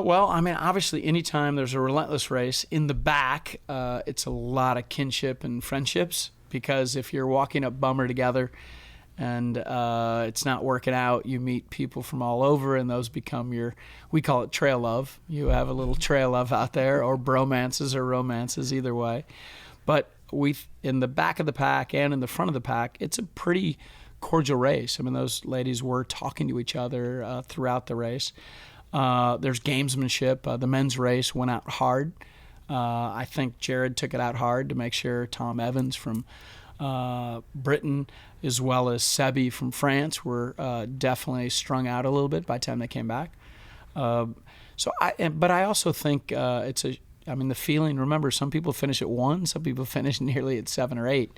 Well, I mean, obviously, anytime there's a relentless race, in the back, it's a lot of kinship and friendships, because if you're walking up Bummer together and it's not working out, you meet people from all over, and those become we call it trail love. You have a little trail love out there, or bromances or romances, either way. But in the back of the pack and in the front of the pack, it's a pretty cordial race. I mean, those ladies were talking to each other throughout the race. There's gamesmanship. The men's race went out hard. I think Jared took it out hard to make sure Tom Evans from Britain, as well as Sebi from France, were definitely strung out a little bit by the time they came back. But I also think the feeling, remember, some people finish at 1, some people finish nearly at 7 or 8.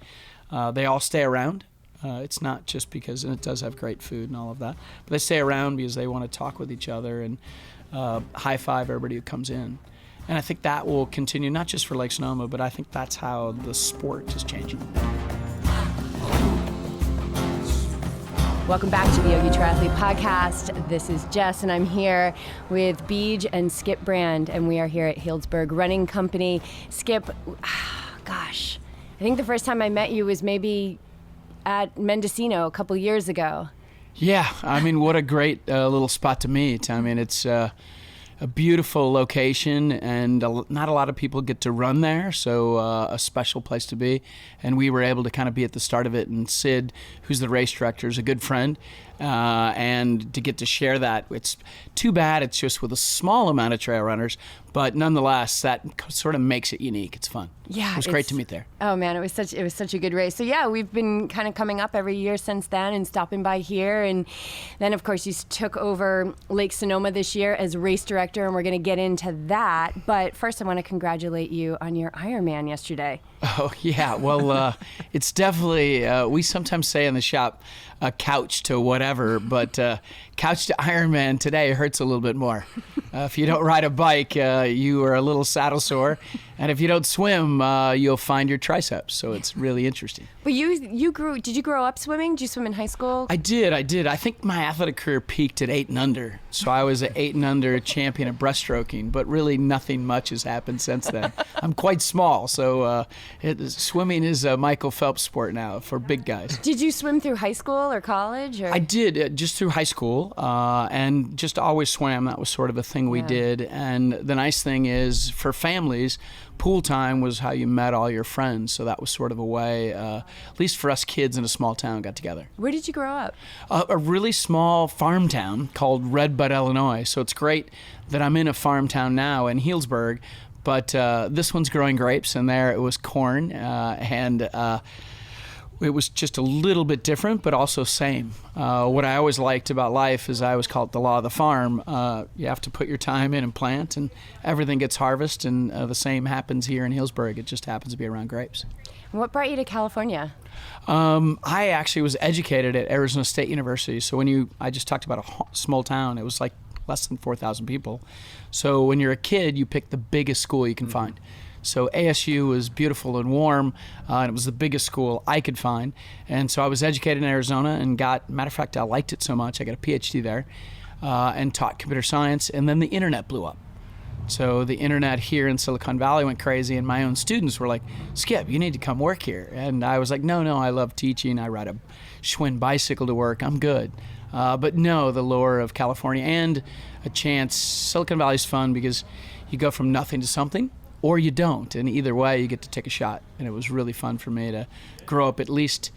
They all stay around. It's not just because, and it does have great food and all of that, but they stay around because they want to talk with each other and high-five everybody who comes in. And I think that will continue, not just for Lake Sonoma, but I think that's how the sport is changing. Welcome back to the Yogi Triathlete Podcast. This is Jess, and I'm here with Beej and Skip Brand, and we are here at Healdsburg Running Company. Skip, gosh, I think the first time I met you was maybe at Mendocino a couple years ago. Yeah, I mean, what a great little spot to meet. I mean, it's a beautiful location, and not a lot of people get to run there, so a special place to be. And we were able to kind of be at the start of it, and Sid, who's the race director, is a good friend, and to get to share that. It's too bad it's just with a small amount of trail runners, but nonetheless, that sort of makes it unique. It's fun. Yeah, it was great to meet there. Oh man, it was such a good race. So yeah, we've been kind of coming up every year since then and stopping by here, and then of course you took over Lake Sonoma this year as race director, and we're going to get into that. But first, I want to congratulate you on your Ironman yesterday. Oh yeah, well, it's definitely we sometimes say in the shop, couch to whatever, but couch to Ironman today hurts a little bit more. If you don't ride a bike, you are a little saddle sore, and if you don't swim, you'll find your triceps. So it's really interesting. But did you grow up swimming? Did you swim in high school? I did. I think my athletic career peaked at 8 and under. So I was an 8 and under champion of breaststroking, but really nothing much has happened since then. I'm quite small, so swimming is a Michael Phelps sport now for big guys. Did you swim through high school or college? Or? I did, just through high school, and just always swam. That was sort of a thing we did. And the nice thing is, for families, pool time was how you met all your friends. So that was sort of a way, at least for us kids in a small town, got together. Where did you grow up? A really small farm town called Red Bud, Illinois. So it's great that I'm in a farm town now in Healdsburg, but this one's growing grapes, and there it was corn, and it was just a little bit different, but also same. What I always liked about life is I always call it the law of the farm. You have to put your time in and plant, and everything gets harvested, and the same happens here in Healdsburg. It just happens to be around grapes. What brought you to California? I actually was educated at Arizona State University. So I just talked about a small town. It was like less than 4,000 people. So when you're a kid, you pick the biggest school you can find. So ASU was beautiful and warm, and it was the biggest school I could find. And so I was educated in Arizona and matter of fact, I liked it so much, I got a PhD there, and taught computer science, and then the internet blew up. So the internet here in Silicon Valley went crazy, and my own students were like, Skip, you need to come work here. And I was like, no, I love teaching. I ride a Schwinn bicycle to work. I'm good. But no, the lure of California and a chance. Silicon Valley's fun because you go from nothing to something, or you don't. And either way, you get to take a shot. And it was really fun for me to grow up, at least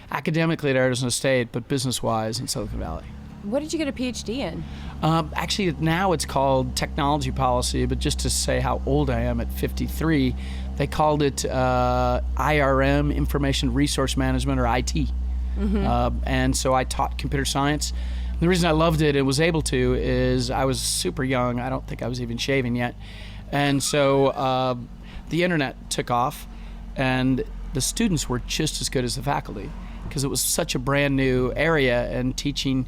academically at Arizona State, but business-wise in Silicon Valley. What did you get a PhD in? Actually, now it's called technology policy, but just to say how old I am at 53, they called it IRM, Information Resource Management, or IT. Mm-hmm. And so I taught computer science. And the reason I loved it and was able to is I was super young. I don't think I was even shaving yet. And so the internet took off, and the students were just as good as the faculty because it was such a brand new area, and teaching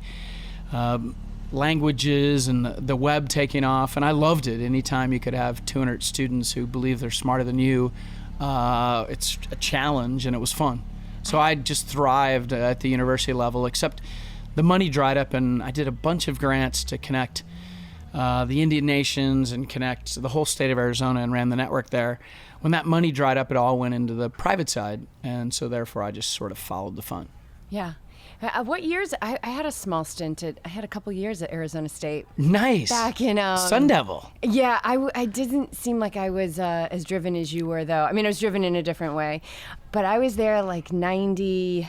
languages and the web taking off, and I loved it. Anytime you could have 200 students who believe they're smarter than you, it's a challenge, and it was fun. So I just thrived at the university level, except the money dried up, and I did a bunch of grants to connect the Indian nations and connect the whole state of Arizona and ran the network there. When that money dried up, it all went into the private side, and so therefore I just sort of followed the fun. Yeah. What years? I had a small stint I had a couple years at Arizona State. Nice. Back in Sun Devil. Yeah, I didn't seem like I was as driven as you were, though. I mean, I was driven in a different way, but I was there like 92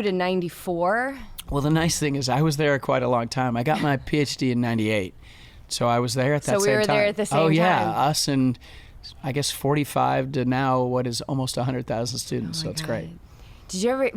to 94. Well, the nice thing is I was there quite a long time. I got my PhD in 98, so I was there at that same time. So we were there at the same time. Oh yeah, us and I guess 45 to now what is almost 100,000 students. So it's great. Did you ever?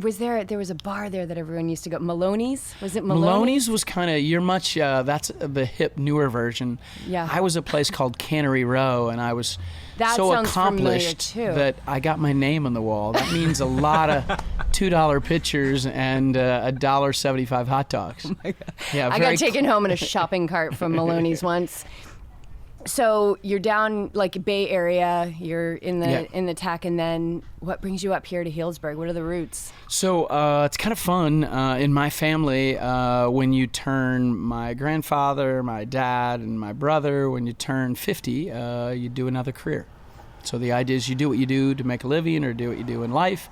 There was a bar there that everyone used to go. Maloney's? Was it Maloney's? Maloney's was kind of that's the hip newer version. Yeah. I was a place called Cannery Row, and I was that so sounds accomplished familiar, too. that I got my name on the wall. That means a lot of $2 pitchers and $1.75 hot dogs. Oh my God. Yeah, I got taken home in a shopping cart from Maloney's once. So you're down like Bay Area, you're in the tech, and then what brings you up here to Healdsburg? What are the roots? So it's kind of fun in my family when you turn my grandfather, my dad, and my brother, when you turn 50, you do another career. So the idea is you do what you do to make a living or do what you do in life,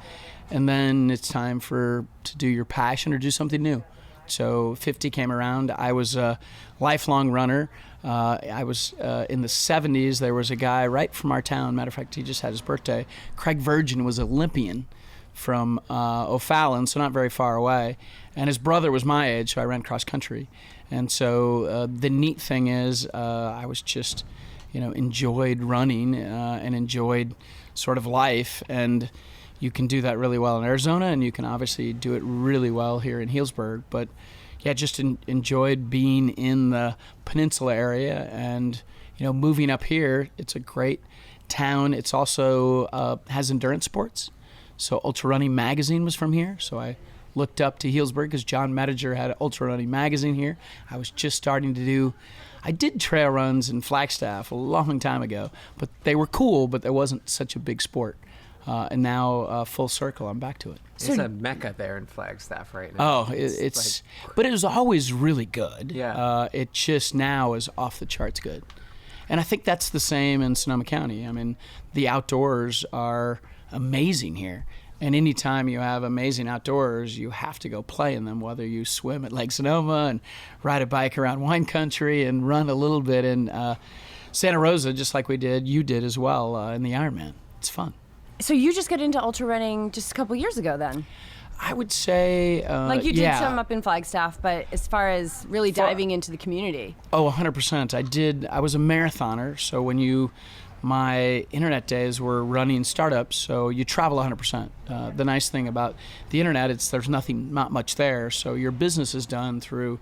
and then it's time to do your passion or do something new. So 50 came around. I was a lifelong runner. I was in the 70s. There was a guy right from our town. Matter of fact, he just had his birthday. Craig Virgin was Olympian from O'Fallon, so not very far away. And his brother was my age, so I ran cross country. And so the neat thing is I was just, enjoyed running and enjoyed sort of life. And you can do that really well in Arizona, and you can obviously do it really well here in Healdsburg. But yeah, just enjoyed being in the peninsula area, and moving up here. It's a great town. It's also has endurance sports. So Ultra Running Magazine was from here. So I looked up to Healdsburg because John Medinger had an Ultra Running Magazine here. I was just starting to I did trail runs in Flagstaff a long time ago, but they were cool, but there wasn't such a big sport. And now full circle, I'm back to it. It's a mecca there in Flagstaff right now. Oh, it's but it was always really good. Yeah. It just now is off the charts good. And I think that's the same in Sonoma County. I mean, the outdoors are amazing here. And anytime you have amazing outdoors, you have to go play in them, whether you swim at Lake Sonoma and ride a bike around wine country and run a little bit in Santa Rosa, just like you did as well in the Ironman. It's fun. So you just got into ultra running just a couple years ago then? I would say, like you did some up in Flagstaff, but as far as really diving into the community. Oh, 100%. I was a marathoner, so my internet days were running startups, so you travel 100%. The nice thing about the internet, there's not much there, so your business is done through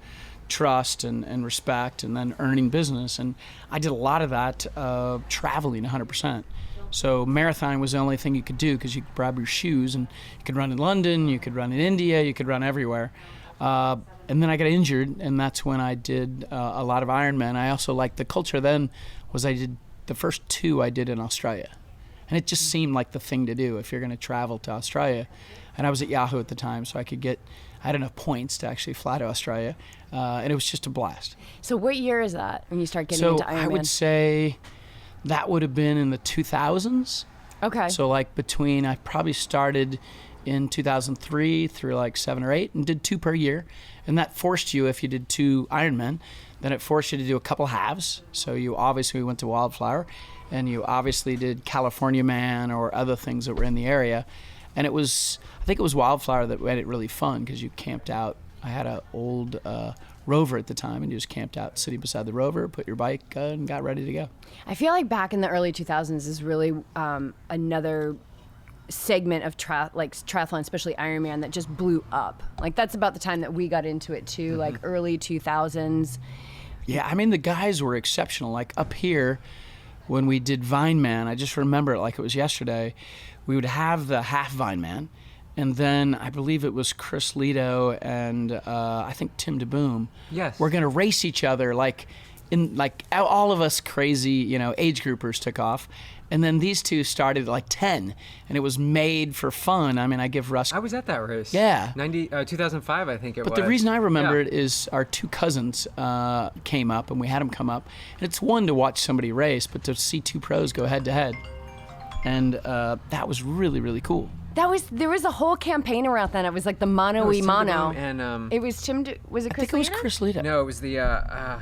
trust and respect and then earning business. And I did a lot of that traveling 100%. So marathon was the only thing you could do because you could grab your shoes and you could run in London, you could run in India, you could run everywhere. And then I got injured, and that's when I did a lot of Ironman. I also liked the culture then was I did the first 2 I did in Australia. And it just seemed like the thing to do if you're going to travel to Australia. And I was at Yahoo at the time, so I had enough points to actually fly to Australia. And it was just a blast. So what year is that when you start getting into Ironman? I would say that would have been in the 2000s. Okay. So I probably started in 2003 through like 7 or 8 and did 2 per year. And that forced you, if you did 2 Ironman, then it forced you to do a couple halves. So you obviously went to Wildflower, and you obviously did California Man or other things that were in the area. And I think it was Wildflower that made it really fun because you camped out. I had an old Rover at the time, and you just camped out sitting beside the Rover, put your bike and got ready to go. I feel like back in the early 2000s is really another segment of triathlon, especially Ironman, that just blew up. Like that's about the time that we got into it too, like early 2000s. Yeah, I mean the guys were exceptional. Like up here, when we did Vineman, I just remember it like it was yesterday. We would have the half Vineman, and then I believe it was Chris Lido and I think Tim DeBoom. Yes. We're going to race each other like in like all of us crazy, age groupers took off. And then these two started at like 10, and it was made for fun. I mean, I give Russ... I was at that race. Yeah. 2005, I think it was. But the reason I remember it is our two cousins came up, and we had them come up. And it's one to watch somebody race, but to see two pros go head-to-head. And that was really, really cool. There was a whole campaign around that. It was like the mono-y-mono. And it was Tim... Was it Chris I think it was Chris Lita. No, it was the...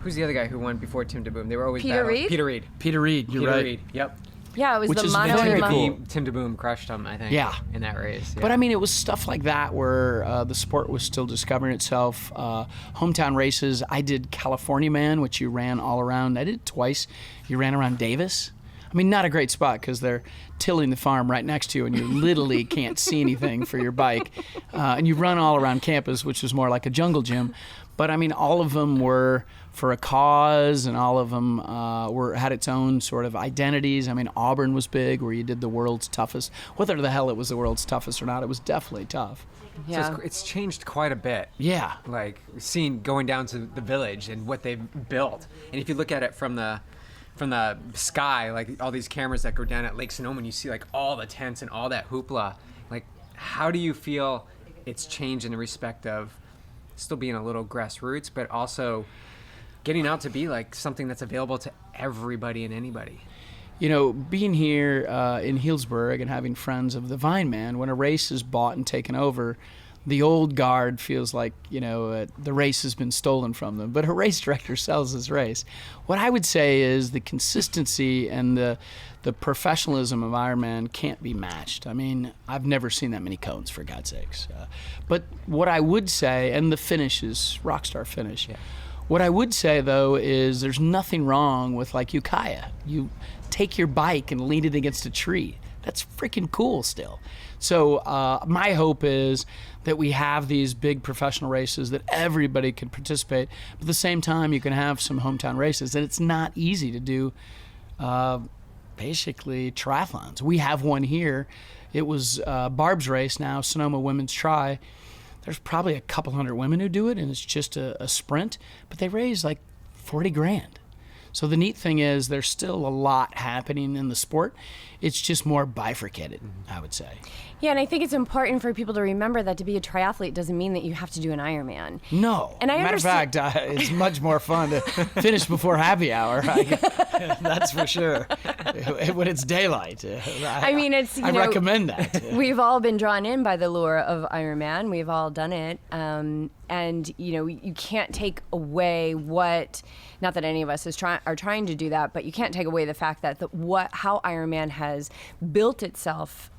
who's the other guy who won before Tim DeBoom? They were always Peter battling. Reed? Peter Reed. Peter Reed, you're right. Peter Reed, yep. Yeah, it was Which the is mono very and cool. Tim DeBoom crushed him, I think. Yeah. In that race. Yeah. But I mean, it was stuff like that where the sport was still discovering itself. Hometown races. I did California Man, which you ran all around. I did it twice. You ran around Davis. I mean, not a great spot because they're tilling the farm right next to you, and you literally can't see anything for your bike. And you run all around campus, which was more like a jungle gym. But I mean, all of them were for a cause, and all of them had its own sort of identities. I mean, Auburn was big, where you did the world's toughest. Whether the hell it was the world's toughest or not, it was definitely tough. Yeah. So it's changed quite a bit. Yeah. Like going down to the village and what they've built. And if you look at it from the sky, like all these cameras that go down at Lake Sonoma, and you see like all the tents and all that hoopla, like how do you feel it's changed in the respect of still being a little grassroots, but also getting out to be like something that's available to everybody and anybody? Being here in Healdsburg and having friends of the Vine Man, when a race is bought and taken over, the old guard feels like, the race has been stolen from them. But a race director sells his race. What I would say is the consistency and the professionalism of Ironman can't be matched. I mean, I've never seen that many cones, for God's sakes. But what I would say, and the finish is rockstar finish. Yeah. What I would say, though, is there's nothing wrong with, like, Ukiah. You take your bike and lean it against a tree. That's freaking cool still. So my hope is that we have these big professional races that everybody can participate. But at the same time, you can have some hometown races. And it's not easy to do basically triathlons. We have one here. It was Barb's race now, Sonoma Women's Tri. There's probably a couple hundred women who do it, and it's just a sprint. But they raise like $40,000. So the neat thing is there's still a lot happening in the sport. It's just more bifurcated, I would say. Yeah, and I think it's important for people to remember that to be a triathlete doesn't mean that you have to do an Ironman. No. And matter of fact, it's much more fun to finish before happy hour. That's for sure. When it's daylight. I recommend that. We've all been drawn in by the lure of Ironman. We've all done it. And you can't take away not that any of us are trying to do that, but you can't take away the fact that how Ironman has built itself,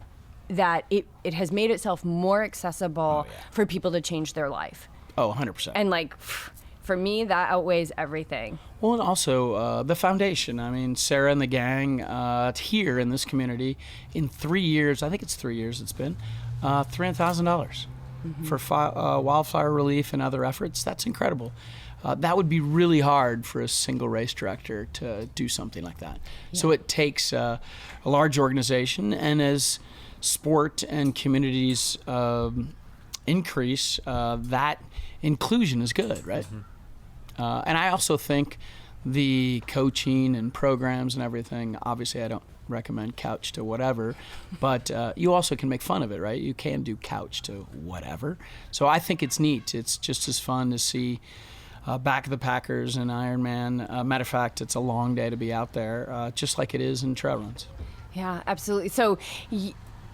that it has made itself more accessible for people to change their life. Oh, 100%. And for me, that outweighs everything. Well, and also the foundation. I mean, Sarah and the gang here in this community, in 3 years, I think it's 3 years it's been, $300,000 for wildfire relief and other efforts. That's incredible. That would be really hard for a single race director to do something like that. Yeah. So it takes a large organization, and as sport and communities increase, that inclusion is good, right? And I also think the coaching and programs and everything, obviously I don't recommend couch to whatever, but you also can make fun of it, right? You can do couch to whatever. So I think it's neat. It's just as fun to see Back of the Packers and Ironman. Matter of fact, it's a long day to be out there, just like it is in trail runs. Yeah, absolutely. So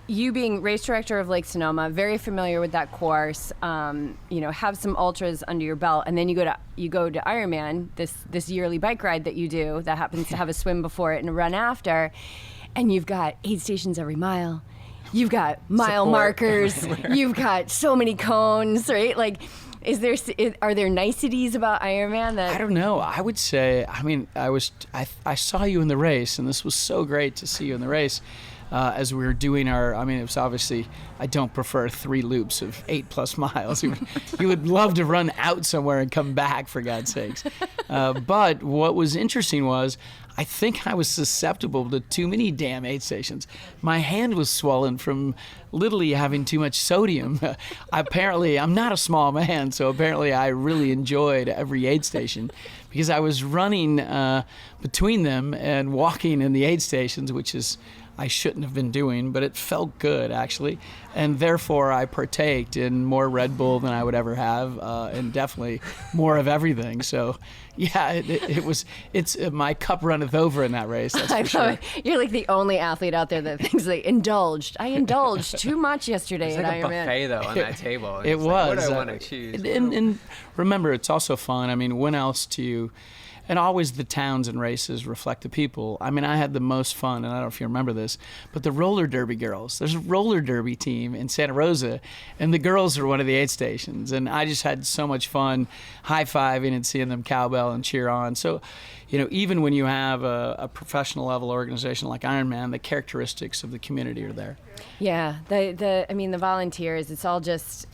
you being race director of Lake Sonoma, very familiar with that course, have some ultras under your belt, and then you go to Ironman, this yearly bike ride that you do that happens to have a swim before it and a run after, and you've got aid stations every mile. You've got mile markers. You've got so many cones, right? Like, are there niceties about Ironman that... I don't know. I would say, I saw you in the race, and this was so great to see you in the race. As we were doing it was obviously, I don't prefer 3 loops of 8+ miles. You would love to run out somewhere and come back, for God's sakes. But what was interesting was, I think I was susceptible to too many damn aid stations. My hand was swollen from literally having too much sodium. Apparently, I'm not a small man, so apparently I really enjoyed every aid station because I was running between them and walking in the aid stations, which is I shouldn't have been doing, but it felt good actually, and therefore I partaked in more Red Bull than I would ever have, and definitely more of everything. So, yeah, it's my cup runneth over in that race. That's for sure. You're like the only athlete out there that thinks they indulged. I indulged too much yesterday It's at like a Ironman. buffet though on that table. It It's was. Like, what do I want to choose? And remember, it's also fun. I mean, when else do you? And always the towns and races reflect the people. I mean, I had the most fun, and I don't know if you remember this, but the roller derby girls. There's a roller derby team in Santa Rosa, and the girls are one of the aid stations. And I just had so much fun high-fiving and seeing them cowbell and cheer on. So, even when you have a professional level organization like Ironman, the characteristics of the community are there. Yeah, the volunteers, it's all just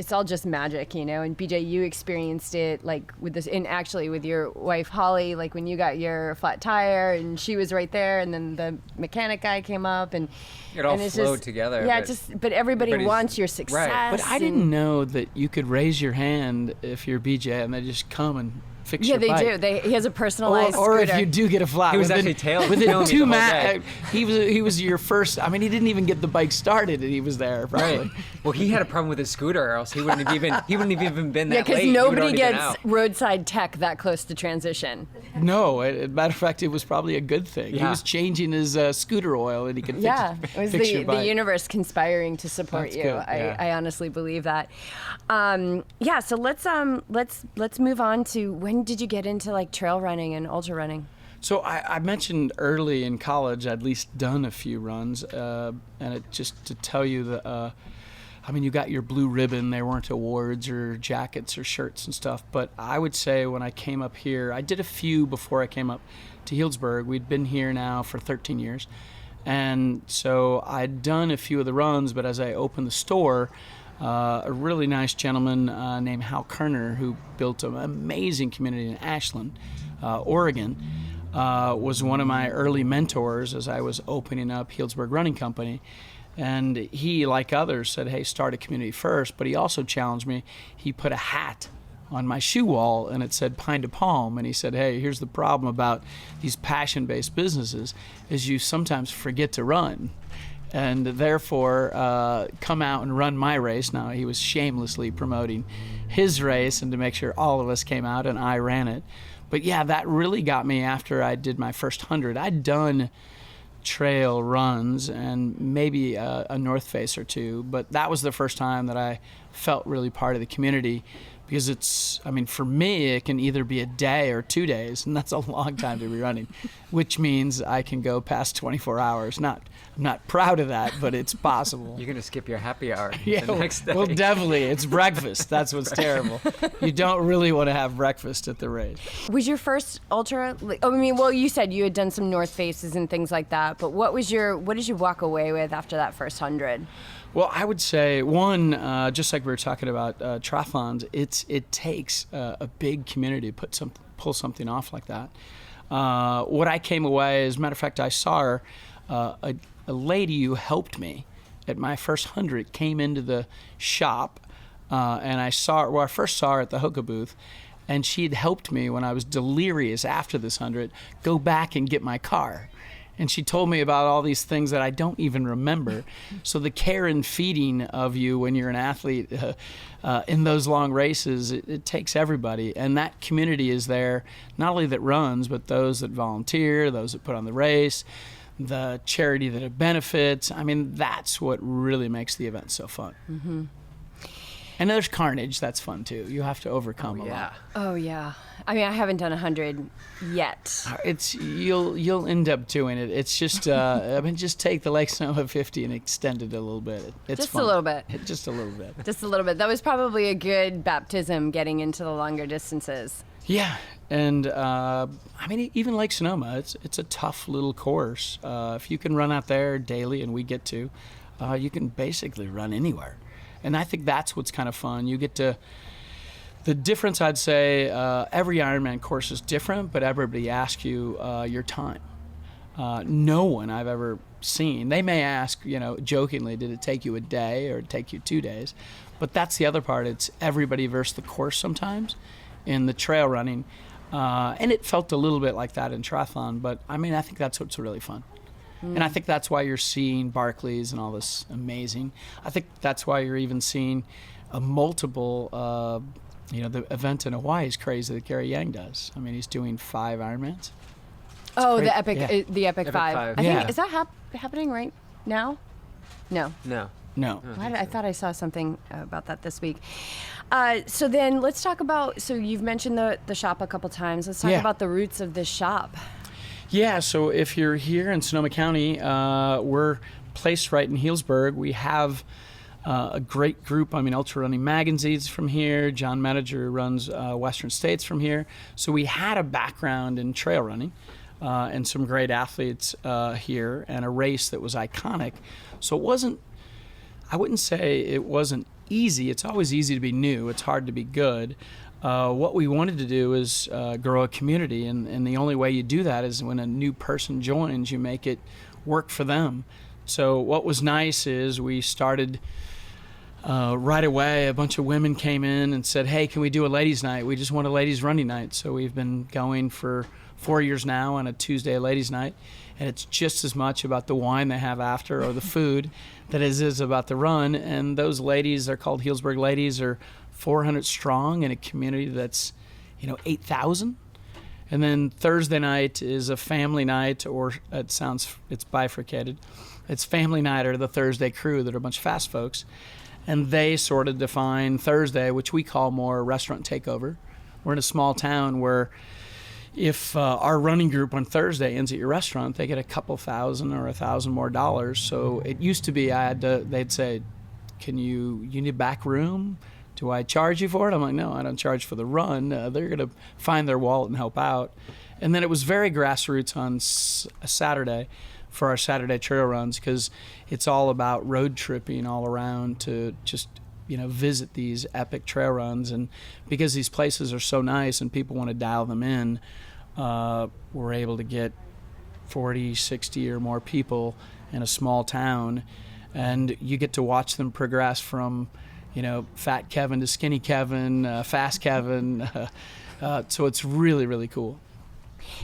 magic, And BJ, you experienced it like with this, and actually with your wife Holly, like when you got your flat tire, and she was right there, and then the mechanic guy came up, and It all it's flowed just, together. Yeah, but everybody everybody's- wants your success. Right. But I didn't know that you could raise your hand if you're BJ, and they just come and fix Yeah, your they bike. do. He has a personalized Or scooter. if you do get a flat, He was within actually tailing within me two the whole minutes. day. He was your first. I mean, he didn't even get the bike started, and he was there. Probably. Right. Well, he had a problem with his scooter, or else he wouldn't have even been that Yeah, because late. He would nobody already been gets out. roadside tech that close to transition. No, matter of fact, it was probably a good thing. He Yeah. was changing his scooter oil, and he could Yeah, fix, it was fix your the bike. universe conspiring to support That's you. good, yeah. I honestly believe that. Yeah, so let's move on to when did you get into like trail running and ultra running? So I mentioned early in college I'd at least done a few runs, and just to tell you that, I mean, you got your blue ribbon. There weren't awards or jackets or shirts and stuff, but I would say when I came up here, I did a few before I came up to Healdsburg. We'd been here now for 13 years, and so I'd done a few of the runs, but as I opened the store, a really nice gentleman named Hal Kerner, who built an amazing community in Ashland, Oregon, was one of my early mentors as I was opening up Healdsburg Running Company. And he, like others, said, hey, start a community first. But he also challenged me. He put a hat on my shoe wall, and it said Pine to Palm. And he said, hey, here's the problem about these passion-based businesses is you sometimes forget to run. And therefore, come out and run my race. Now, he was shamelessly promoting his race and to make sure all of us came out, and I ran it. But yeah, that really got me after I did my first 100. I'd done trail runs and maybe a North Face or two, but that was the first time that I felt really part of the community, because it's, I mean, for me, it can either be a day or 2 days, and that's a long time to be running, which means I can go past 24 hours. I'm not proud of that, but it's possible. You're gonna skip your happy hour Yeah, the next day. well, definitely. It's breakfast. That's what's terrible. You don't really want to have breakfast at the race. Was your first ultra? I mean, well, you said you had done some North Faces and things like that, but what did you walk away with after that first 100? Well, I would say one, just like we were talking about triathlons, it takes a big community to pull something off like that. What I came away, as a matter of fact, I saw her, a lady who helped me at my first 100 came into the shop, and I saw her. Well, I first saw her at the hookah booth, and she had helped me when I was delirious after this 100 go back and get my car. And she told me about all these things that I don't even remember. So the care and feeding of you when you're an athlete in those long races, it takes everybody. And that community is there, not only that runs, but those that volunteer, those that put on the race, the charity that it benefits. I mean, that's what really makes the event so fun. Mm-hmm. And there's carnage. That's fun, too. You have to overcome a lot. Oh, yeah. I mean, I haven't done 100 yet. You'll end up doing it. It's just I mean, just take the Lake Sonoma 50 and extend it a little bit. It's Just fun. a little bit. Just a little bit. Just a little bit. That was probably a good baptism getting into the longer distances. Yeah, and I mean, even Lake Sonoma, it's a tough little course. If you can run out there daily, and we get to, you can basically run anywhere. And I think that's what's kind of fun. You get to. The difference, I'd say, every Ironman course is different, but everybody asks you your time. No one I've ever seen, they may ask, jokingly, did it take you a day or take you 2 days? But that's the other part. It's everybody versus the course sometimes. In the trail running, And it felt a little bit like that in triathlon, but I mean, I think that's what's really fun. And I think that's why you're seeing Barclays and all this amazing. I think that's why you're even seeing a multiple, the event in Hawaii is crazy that Gary Yang does. I mean, he's doing 5 Ironmans. Oh, great. the Epic, Yeah. the Epic 5. Five. I Yeah. think, is that happening right now? No. No. No. I thought I saw something about that this week. So then let's talk about, so you've mentioned the shop a couple times. Let's talk Yeah. about the roots of this shop. Yeah, so if you're here in Sonoma County, we're placed right in Healdsburg. We have a great group. I mean, Ultra Running Magazine's from here. John Medinger runs Western States from here. So we had a background in trail running and some great athletes here and a race that was iconic. So it wasn't, I wouldn't say it wasn't easy. It's always easy to be new. It's hard to be good. What we wanted to do is grow a community, and the only way you do that is when a new person joins, you make it work for them. So what was nice is we started right away. A bunch of women came in and said, hey, can we do a ladies' night? We just want a ladies' running night. So we've been going for 4 years now on a Tuesday ladies' night, and it's just as much about the wine they have after or the food that it is about the run. And those ladies, they're called Healdsburg Ladies, are 400 strong in a community that's 8,000. And then Thursday night is a family night, or it's bifurcated. It's family night or the Thursday crew that are a bunch of fast folks. And they sort of define Thursday, which we call more restaurant takeover. We're in a small town where if our running group on Thursday ends at your restaurant, they get a couple thousand or $1,000 more dollars. So it used to be they'd say, you need a back room? Do I charge you for it? I'm like, no, I don't charge for the run. They're going to find their wallet and help out. And then it was very grassroots on a Saturday for our Saturday trail runs, because it's all about road tripping all around to just visit these epic trail runs. And because these places are so nice and people want to dial them in, we're able to get 40, 60 or more people in a small town, and you get to watch them progress from Fat Kevin to Skinny Kevin, Fast Kevin. So it's really, really cool.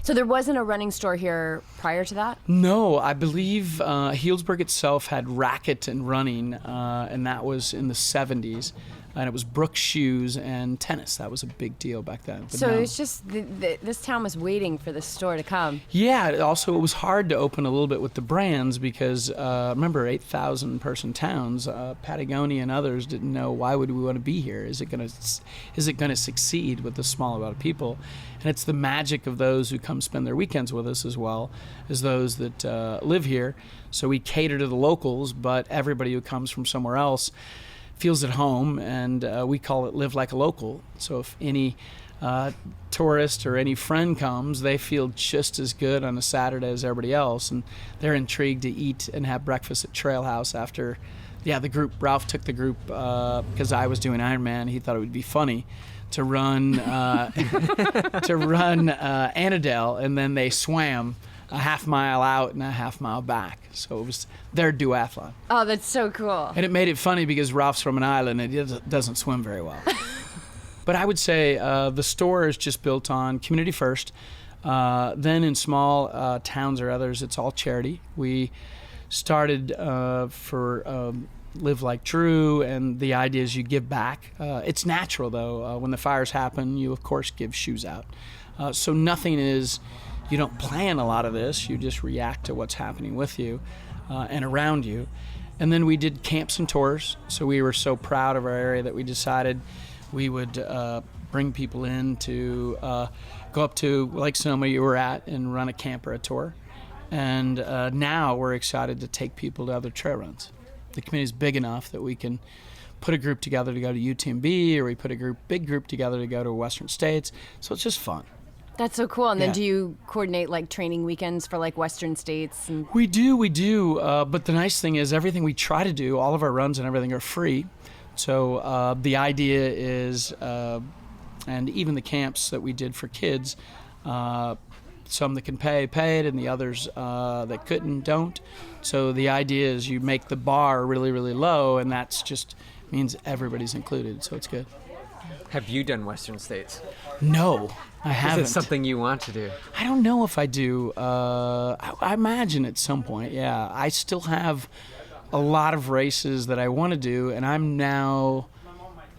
So there wasn't a running store here prior to that? No, I believe Healdsburg itself had racket and running, and that was in the 70s. And it was Brooks shoes and tennis. That was a big deal back then. But so no. it's just this town was waiting for this store to come. Yeah, also it was hard to open a little bit with the brands because remember 8,000 person towns, Patagonia and others didn't know why would we want to be here. Is it going to succeed with this small amount of people? And it's the magic of those who come spend their weekends with us as well as those that live here. So we cater to the locals, but everybody who comes from somewhere else feels at home, and we call it live like a local. So if any tourist or any friend comes, they feel just as good on a Saturday as everybody else, and they're intrigued to eat and have breakfast at Trail House after. Yeah, the group, Ralph took the group because I was doing Ironman. He thought it would be funny to run Annandale, and then they swam a half mile out and a half mile back. So it was their duathlon. Oh, that's so cool. And it made it funny because Ralph's from an island and he doesn't swim very well. But I would say the store is just built on community first. Then in small towns or others, it's all charity. We started for Live Like Drew, and the idea is you give back. It's natural, though. When the fires happen, you, of course, give shoes out. So nothing is... You don't plan a lot of this. You just react to what's happening with you and around you. And then we did camps and tours. So we were so proud of our area that we decided we would bring people in to go up to Lake Sonoma you were at and run a camp or a tour. And now we're excited to take people to other trail runs. The community is big enough that we can put a group together to go to UTMB, or we put a big group together to go to Western States. So it's just fun. That's so cool. And then Yeah. do you coordinate like training weekends for like Western States? And We do. But the nice thing is everything we try to do, all of our runs and everything are free. So the idea is, and even the camps that we did for kids, some that can pay, paid, and the others that couldn't, don't. So the idea is you make the bar really, really low, and that's just means everybody's included. So it's good. Have you done Western States? No, I haven't. Is it something you want to do? I don't know if I do. I imagine at some point, yeah. I still have a lot of races that I want to do, and I'm now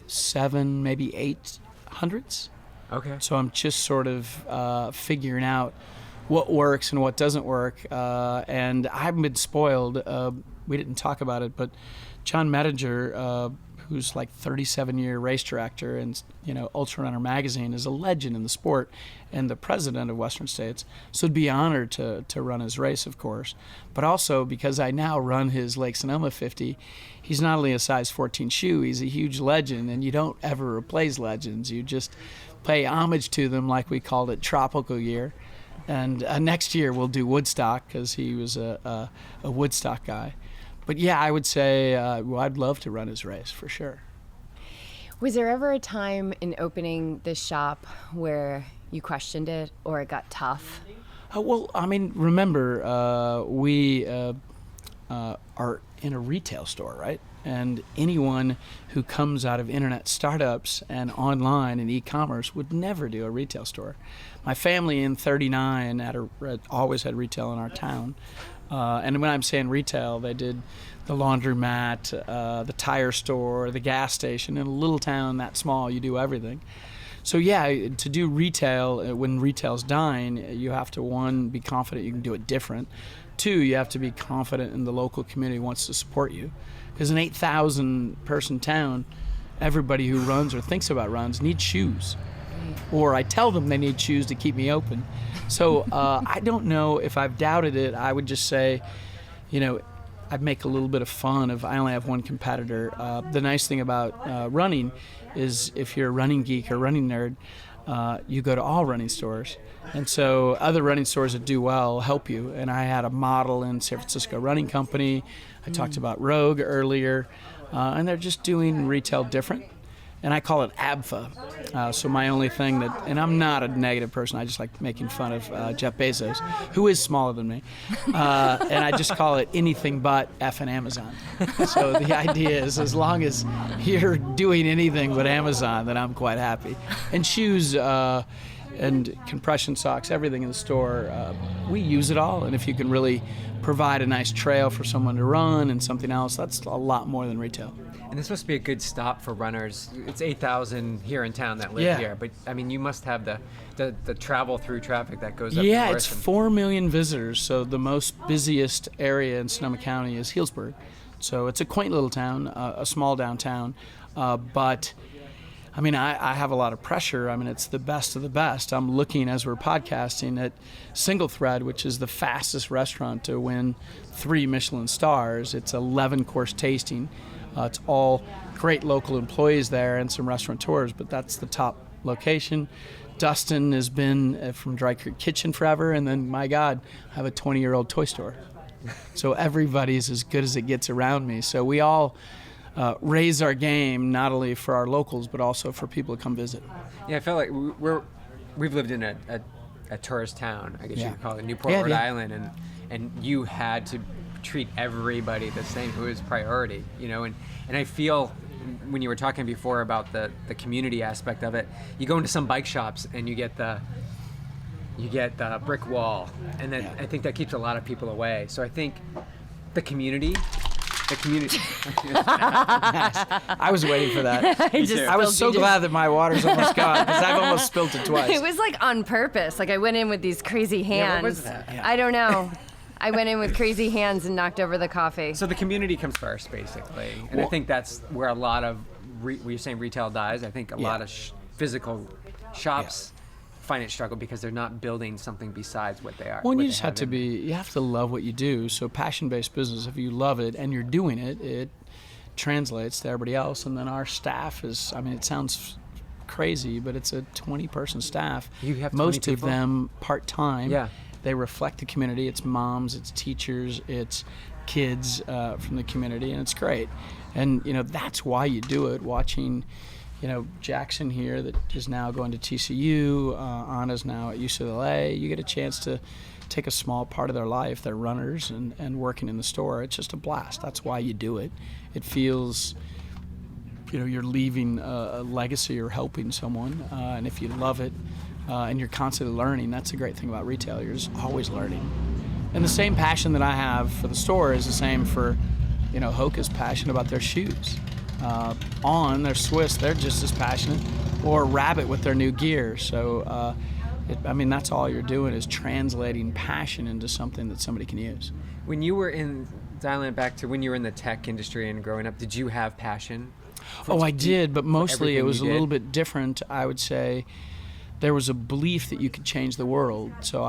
7, maybe 8 hundreds. Okay. So I'm just sort of figuring out what works and what doesn't work. And I've been spoiled. We didn't talk about it, but John Medinger, who's like 37-year race director and Ultra Runner magazine, is a legend in the sport and the president of Western States. So it'd be an honor to run his race, of course. But also because I now run his Lake Sonoma 50, he's not only a size 14 shoe, he's a huge legend, and you don't ever replace legends. You just pay homage to them, like we called it tropical year. And next year we'll do Woodstock because he was a Woodstock guy. But yeah, I would say I'd love to run his race for sure. Was there ever a time in opening this shop where you questioned it or it got tough? Well, I mean, remember, we are in a retail store, right? And anyone who comes out of internet startups and online and e-commerce would never do a retail store. My family in 39 always had retail in our town. And when I'm saying retail, they did the laundromat, the tire store, the gas station. In a little town that small, you do everything. So yeah, to do retail, when retail's dying, you have to, 1, be confident you can do it different. 2, you have to be confident in the local community wants to support you. Because an 8,000 person town, everybody who runs or thinks about runs needs shoes. Or I tell them they need shoes to keep me open. So I don't know if I've doubted it. I would just say, I'd make a little bit of fun of I only have one competitor. The nice thing about running is if you're a running geek or running nerd, you go to all running stores. And so other running stores that do well help you. And I had a model in San Francisco Running Company. I talked about Rogue earlier. And they're just doing retail different. And I call it ABFA. So my only thing and I'm not a negative person, I just like making fun of Jeff Bezos, who is smaller than me. And I just call it anything but effing Amazon. So the idea is as long as you're doing anything but Amazon, then I'm quite happy. And shoes and compression socks, everything in the store, we use it all. And if you can really provide a nice trail for someone to run and something else, that's a lot more than retail. And this must be a good stop for runners. It's 8,000 here in town that live here, but I mean, you must have the travel through traffic that goes up. Yeah, it's 4 million visitors. So the most busiest area in Sonoma County is Healdsburg. So it's a quaint little town, a small downtown, but I mean, I have a lot of pressure. I mean, it's the best of the best. I'm looking as we're podcasting at Single Thread, which is the fastest restaurant to win 3 Michelin stars. It's 11-course tasting. It's all great local employees there and some restaurateurs, but that's the top location. Dustin has been from Dry Creek Kitchen forever, and then, my God, I have a 20-year-old toy store. So everybody's as good as it gets around me. So we all raise our game, not only for our locals, but also for people to come visit. Yeah, I feel like we've lived in a tourist town, I guess you could call it, Newport, Rhode Island, and you had to treat everybody the same. It was priority, and I feel when you were talking before about the community aspect of it, you go into some bike shops and you get the brick wall, and then I think that keeps a lot of people away. So I think the community. Nice. I was waiting for that. I was so glad that my water's almost gone because I've almost spilled it twice. It was like on purpose. Like I went in with these crazy hands. Yeah, what was that? Yeah. I don't know. I went in with crazy hands and knocked over the coffee. So the community comes first, basically. And I think that's where a lot of, when you're saying retail dies, I think a lot of physical shops find it struggle because they're not building something besides what they are. Well, you just have to you have to love what you do. So passion-based business, if you love it and you're doing it, it translates to everybody else. And then our staff is, I mean, it sounds crazy, but it's a 20-person staff. You have 20 most people? of them part-time. Yeah. They reflect the community. It's moms, it's teachers, it's kids from the community, and it's great. And, that's why you do it, watching Jackson here that is now going to TCU, Anna's now at UCLA. You get a chance to take a small part of their life. They're runners and working in the store. It's just a blast. That's why you do it. It feels you're leaving a legacy or helping someone, and if you love it and you're constantly learning, that's a great thing about retail. You're just always learning. And the same passion that I have for the store is the same for, Hoka's passion about their shoes. They're Swiss, they're just as passionate, or Rabbit with their new gear. So, that's all you're doing is translating passion into something that somebody can use. When you were dialing it back to when you were in the tech industry and growing up, did you have passion? I did, but mostly it was a little bit. bit different. I would say there was a belief that you could change the world. So,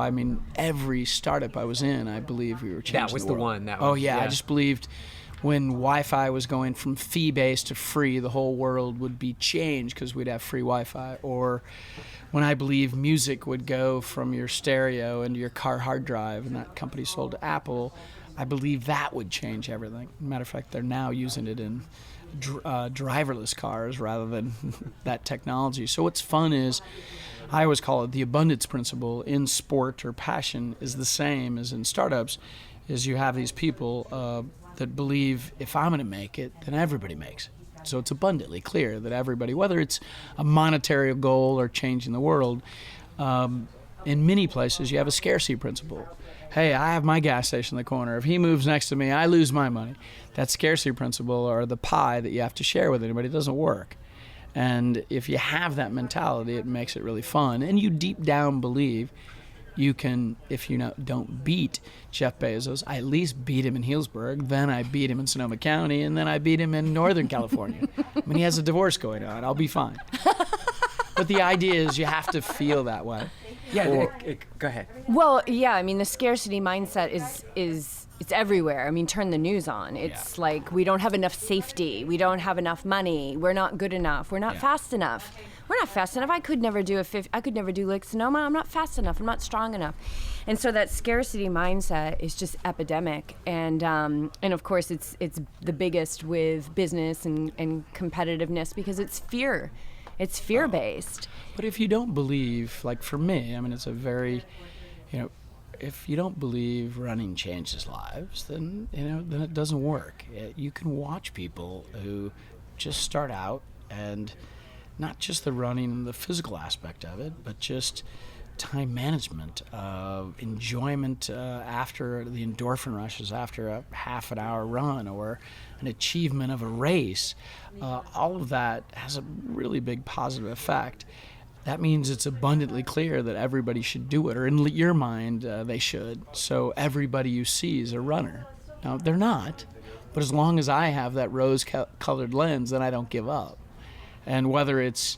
every startup I was in, I believe we were changing the world. That was the one. I just believed when Wi-Fi was going from fee-based to free, the whole world would be changed because we'd have free Wi-Fi. Or when I believe music would go from your stereo into your car hard drive, and that company sold to Apple, I believe that would change everything. Matter of fact, they're now using it in driverless cars rather than that technology. So what's fun is, I always call it the abundance principle in sport or passion is the same as in startups, is you have these people that believe if I'm going to make it, then everybody makes it. So it's abundantly clear that everybody, whether it's a monetary goal or changing the world, in many places you have a scarcity principle. Hey, I have my gas station in the corner. If he moves next to me, I lose my money. That scarcity principle, or the pie that you have to share with anybody, doesn't work. And if you have that mentality, it makes it really fun. And you deep down believe you can, if you don't beat Jeff Bezos, I at least beat him in Healdsburg, then I beat him in Sonoma County, and then I beat him in Northern California. He has a divorce going on. I'll be fine. But the idea is you have to feel that way. Yeah, go ahead. Well, yeah, the scarcity mindset is it's everywhere. Turn the news on. It's like we don't have enough safety. We don't have enough money. We're not good enough. We're not fast enough. We're not fast enough. I could never do Lake Sonoma. I'm not fast enough. I'm not strong enough. And so that scarcity mindset is just epidemic. And of course it's the biggest with business and competitiveness because it's fear. It's fear-based. But if you don't believe, like for me, it's a very, if you don't believe running changes lives, then it doesn't work. You can watch people who just start out, and not just the running and the physical aspect of it, but just time management, enjoyment after the endorphin rushes after a half an hour run or an achievement of a race. All of that has a really big positive effect. That means it's abundantly clear that everybody should do it, or in your mind, they should. So everybody you see is a runner. Now, they're not, but as long as I have that rose-colored lens, then I don't give up. And whether it's,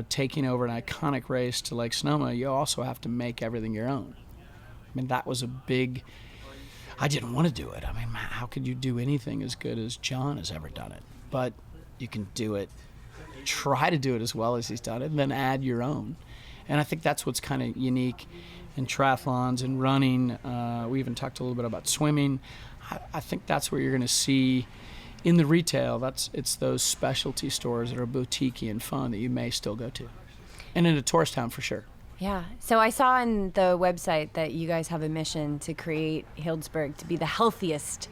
taking over an iconic race to Lake Sonoma, you also have to make everything your own. That was a big... I didn't want to do it. How could you do anything as good as John has ever done it? But you can do it, try to do it as well as he's done it, and then add your own. And I think that's what's kind of unique in triathlons and running. We even talked a little bit about swimming. I think that's where you're going to see in the retail, it's those specialty stores that are boutique-y and fun that you may still go to. And in a tourist town for sure. Yeah. So I saw on the website that you guys have a mission to create Healdsburg to be the healthiest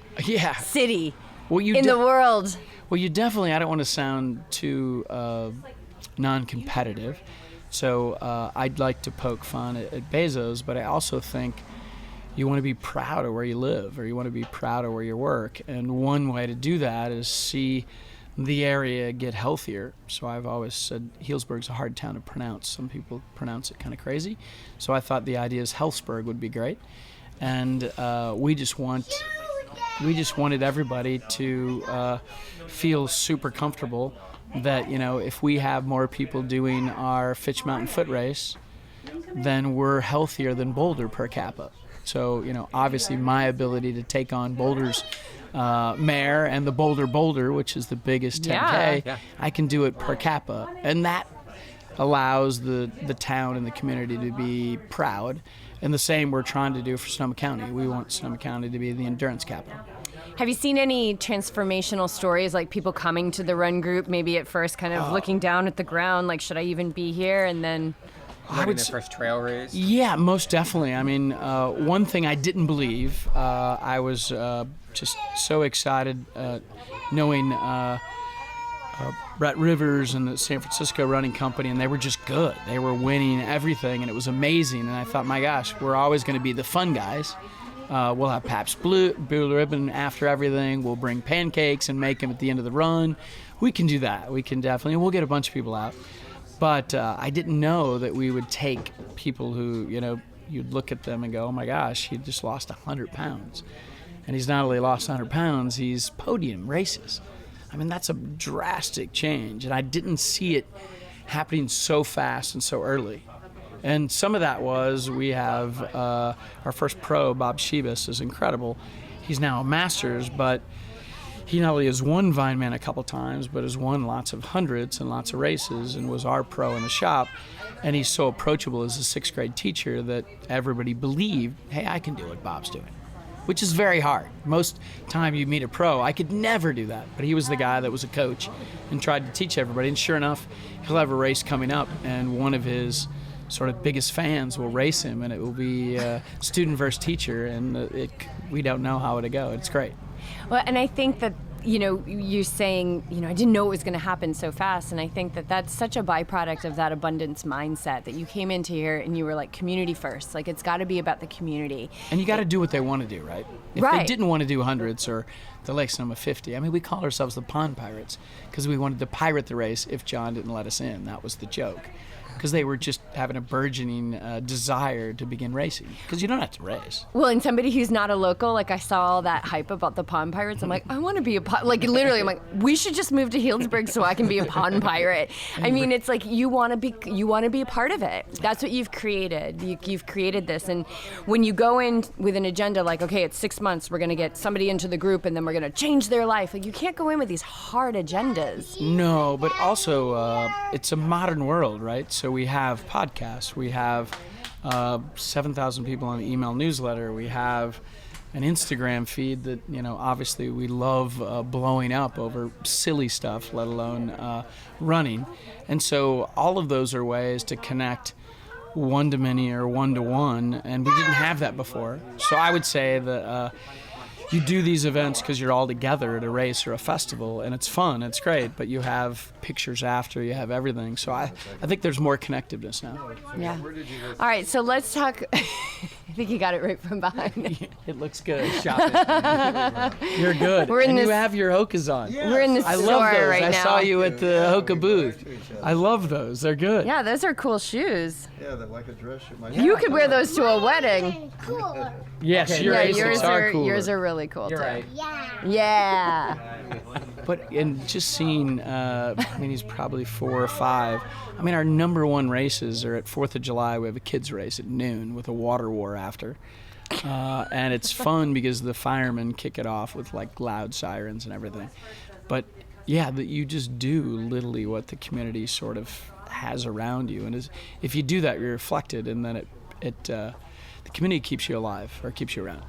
city in the world. Well, you definitely, I don't want to sound too non-competitive. So I'd like to poke fun at Bezos, but I also think you want to be proud of where you live, or you want to be proud of where you work. And one way to do that is see the area get healthier. So I've always said Healdsburg's a hard town to pronounce. Some people pronounce it kind of crazy. So I thought the idea is Healthsburg would be great. And we just wanted everybody to feel super comfortable that, if we have more people doing our Fitch Mountain Foot Race, then we're healthier than Boulder per capita. So, obviously my ability to take on Boulder's mare and the Boulder, which is the biggest 10K, I can do it per capita. And that allows the town and the community to be proud. And the same we're trying to do for Sonoma County. We want Sonoma County to be the endurance capital. Have you seen any transformational stories, like people coming to the run group, maybe at first kind of looking down at the ground, like, should I even be here? And then... Running their first trail race? Yeah, most definitely. One thing I didn't believe, I was just so excited knowing Brett Rivers and the San Francisco Running Company, and they were just good. They were winning everything, and it was amazing. And I thought, my gosh, we're always going to be the fun guys. We'll have Pabst Blue Ribbon after everything. We'll bring pancakes and make them at the end of the run. We can do that. We can definitely. We'll get a bunch of people out. But I didn't know that we would take people who, you'd look at them and go, oh my gosh, he just lost 100 pounds. And he's not only lost 100 pounds, he's podium races. I mean, that's a drastic change. And I didn't see it happening so fast and so early. And some of that was we have our first pro, Bob Shebus, is incredible. He's now a master's, but he not only has won Vineman a couple times, but has won lots of hundreds and lots of races and was our pro in the shop. And he's so approachable as a sixth grade teacher that everybody believed, hey, I can do what Bob's doing, which is very hard. Most time you meet a pro, I could never do that. But he was the guy that was a coach and tried to teach everybody. And sure enough, he'll have a race coming up, and one of his sort of biggest fans will race him, and it will be student versus teacher, and we don't know how it'll go. It's great. Well, and I think that, you're saying, I didn't know it was going to happen so fast. And I think that that's such a byproduct of that abundance mindset that you came into here and you were like community first. Like, it's got to be about the community. And you got to do what they want to do, right? If they didn't want to do hundreds or the Lake Sonoma 50, I mean, we call ourselves the Pond Pirates because we wanted to pirate the race if John didn't let us in. That was the joke. Because they were just having a burgeoning desire to begin racing. Because you don't have to race. Well, and somebody who's not a local, like I saw all that hype about the Pond Pirates. I'm like, I want to be a like literally. I'm like, we should just move to Healdsburg so I can be a Pond Pirate. I mean, it's like you want to be a part of it. That's what you've created. You've created this, and when you go in with an agenda like, okay, it's 6 months, we're going to get somebody into the group, and then we're going to change their life. Like, you can't go in with these hard agendas. No, but also it's a modern world, right? So we have podcasts, we have 7,000 people on the email newsletter, we have an Instagram feed that, obviously we love blowing up over silly stuff, let alone running. And so all of those are ways to connect one to many or one to one, and we didn't have that before. So I would say that you do these events because you're all together at a race or a festival, and it's fun, it's great, but you have pictures after, you have everything. So I think there's more connectiveness now. Yeah. All right, so let's talk. I think you got it right from behind. It looks good. You're good. You have your Hokas on. Yes. We're in the store I love those. right now. I saw you at the Hoka booth. I love those. They're good. Yeah, those are cool shoes. Yeah, they're like a dress shoe. You could wear those to a wedding. Cool. Yes, Okay. your Yeah, Asics are cooler. yours are really cool You're too. right. Yeah. Yeah. But and just seeing, he's probably 4 or 5. I mean, our number one races are at 4th of July. We have a kids race at noon with a water war after. And it's fun because the firemen kick it off with like loud sirens and everything. But yeah, that you just do literally what the community sort of has around you. And if you do that, you're reflected, and then the community keeps you alive or keeps you around.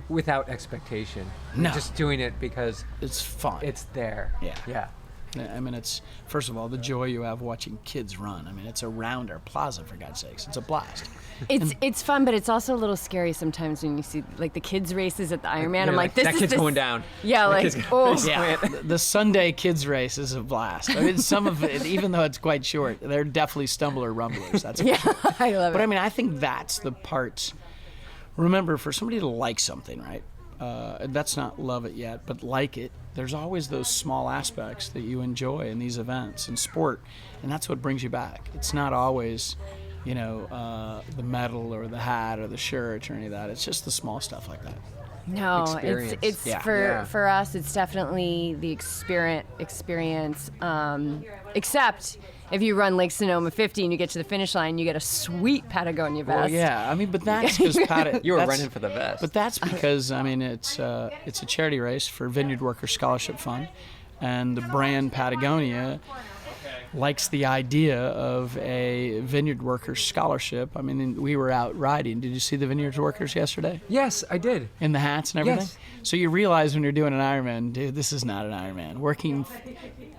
Without expectation. No. Just doing it because It's fun. it's there. Yeah. Yeah. I mean, it's, first of all, the joy you have watching kids run. I mean, it's around our plaza, for God's sakes. It's a blast. It's fun, but it's also a little scary sometimes when you see like the kids races at the Ironman. You're I'm like, this that is kid's this. going down. Yeah, That like, kid's oh. Yeah, the Sunday kids race is a blast. I mean, some of it, even though it's quite short, they're definitely stumbler rumblers. That's Yeah, I love But it. I mean, I think that's the parts. Remember, for somebody to like something, right? That's not love it yet, but like it. There's always those small aspects that you enjoy in these events and sport, and that's what brings you back. It's not always, the medal or the hat or the shirt or any of that. It's just the small stuff like that. No, Experience. it's Yeah. for us. It's definitely the experience. Except if you run Lake Sonoma 50 and you get to the finish line, you get a sweet Patagonia vest. Well, yeah, I mean, but that's because You were running for the vest. But that's because, I mean, it's a charity race for Vineyard Workers Scholarship Fund, and the brand Patagonia likes the idea of a Vineyard Workers Scholarship. I mean, we were out riding. Did you see the Vineyard Workers yesterday? Yes, I did. In the hats and everything? Yes. So you realize when you're doing an Ironman, dude, this is not an Ironman. Working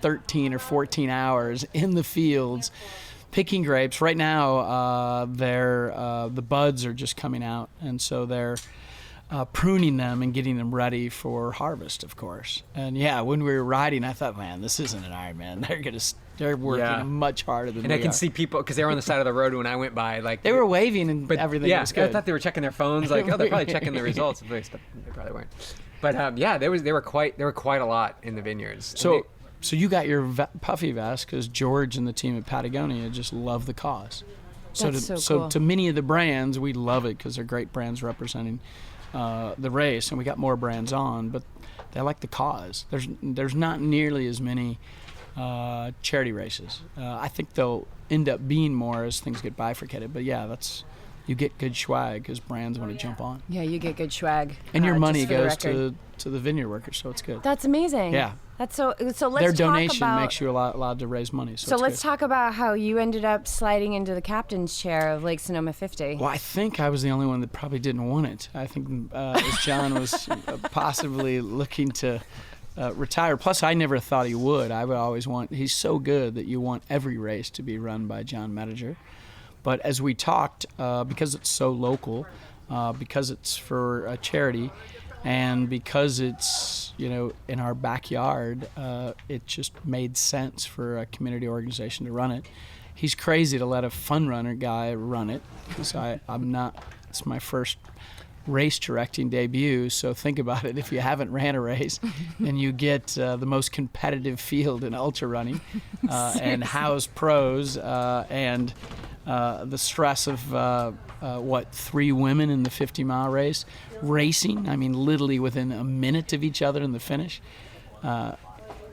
13 or 14 hours in the fields, picking grapes. Right now, the buds are just coming out, and so they're pruning them and getting them ready for harvest, of course. And yeah, when we were riding, I thought, man, this isn't an Ironman. They're working much harder than and we I can are. see people, because they were on the side of the road when I went by, like They were waving and everything yeah, was good. I thought they were checking their phones, like, oh, they're probably checking the results, but they probably weren't. But yeah, there were quite a lot in the vineyards. So you got your puffy vest because George and the team at Patagonia just love the cause. That's so cool. To many of the brands, we love it because they're great brands representing the race, and we got more brands on, but they like the cause. There's not nearly as many charity races. I think they'll end up being more as things get bifurcated, but yeah, you get good swag because brands want to jump on. Yeah, you get good swag. And your money just for the goes record. to the vineyard workers, so it's good. That's amazing. Yeah. That's so let's Their talk donation about, makes you allowed to raise money. So it's let's good. talk about how you ended up sliding into the captain's chair of Lake Sonoma 50. Well, I think I was the only one that probably didn't want it. I think as John was possibly looking to retire. Plus, I never thought he would. I would always he's so good that you want every race to be run by John Medinger. But as we talked, because it's so local, because it's for a charity, and because it's, in our backyard, it just made sense for a community organization to run it. He's crazy to let a fun runner guy run it, because I'm not, it's my first race directing debut, so think about it. If you haven't ran a race and you get the most competitive field in ultra running and house pros and the stress of 3 women in the 50-mile race racing, I mean literally within a minute of each other in the finish.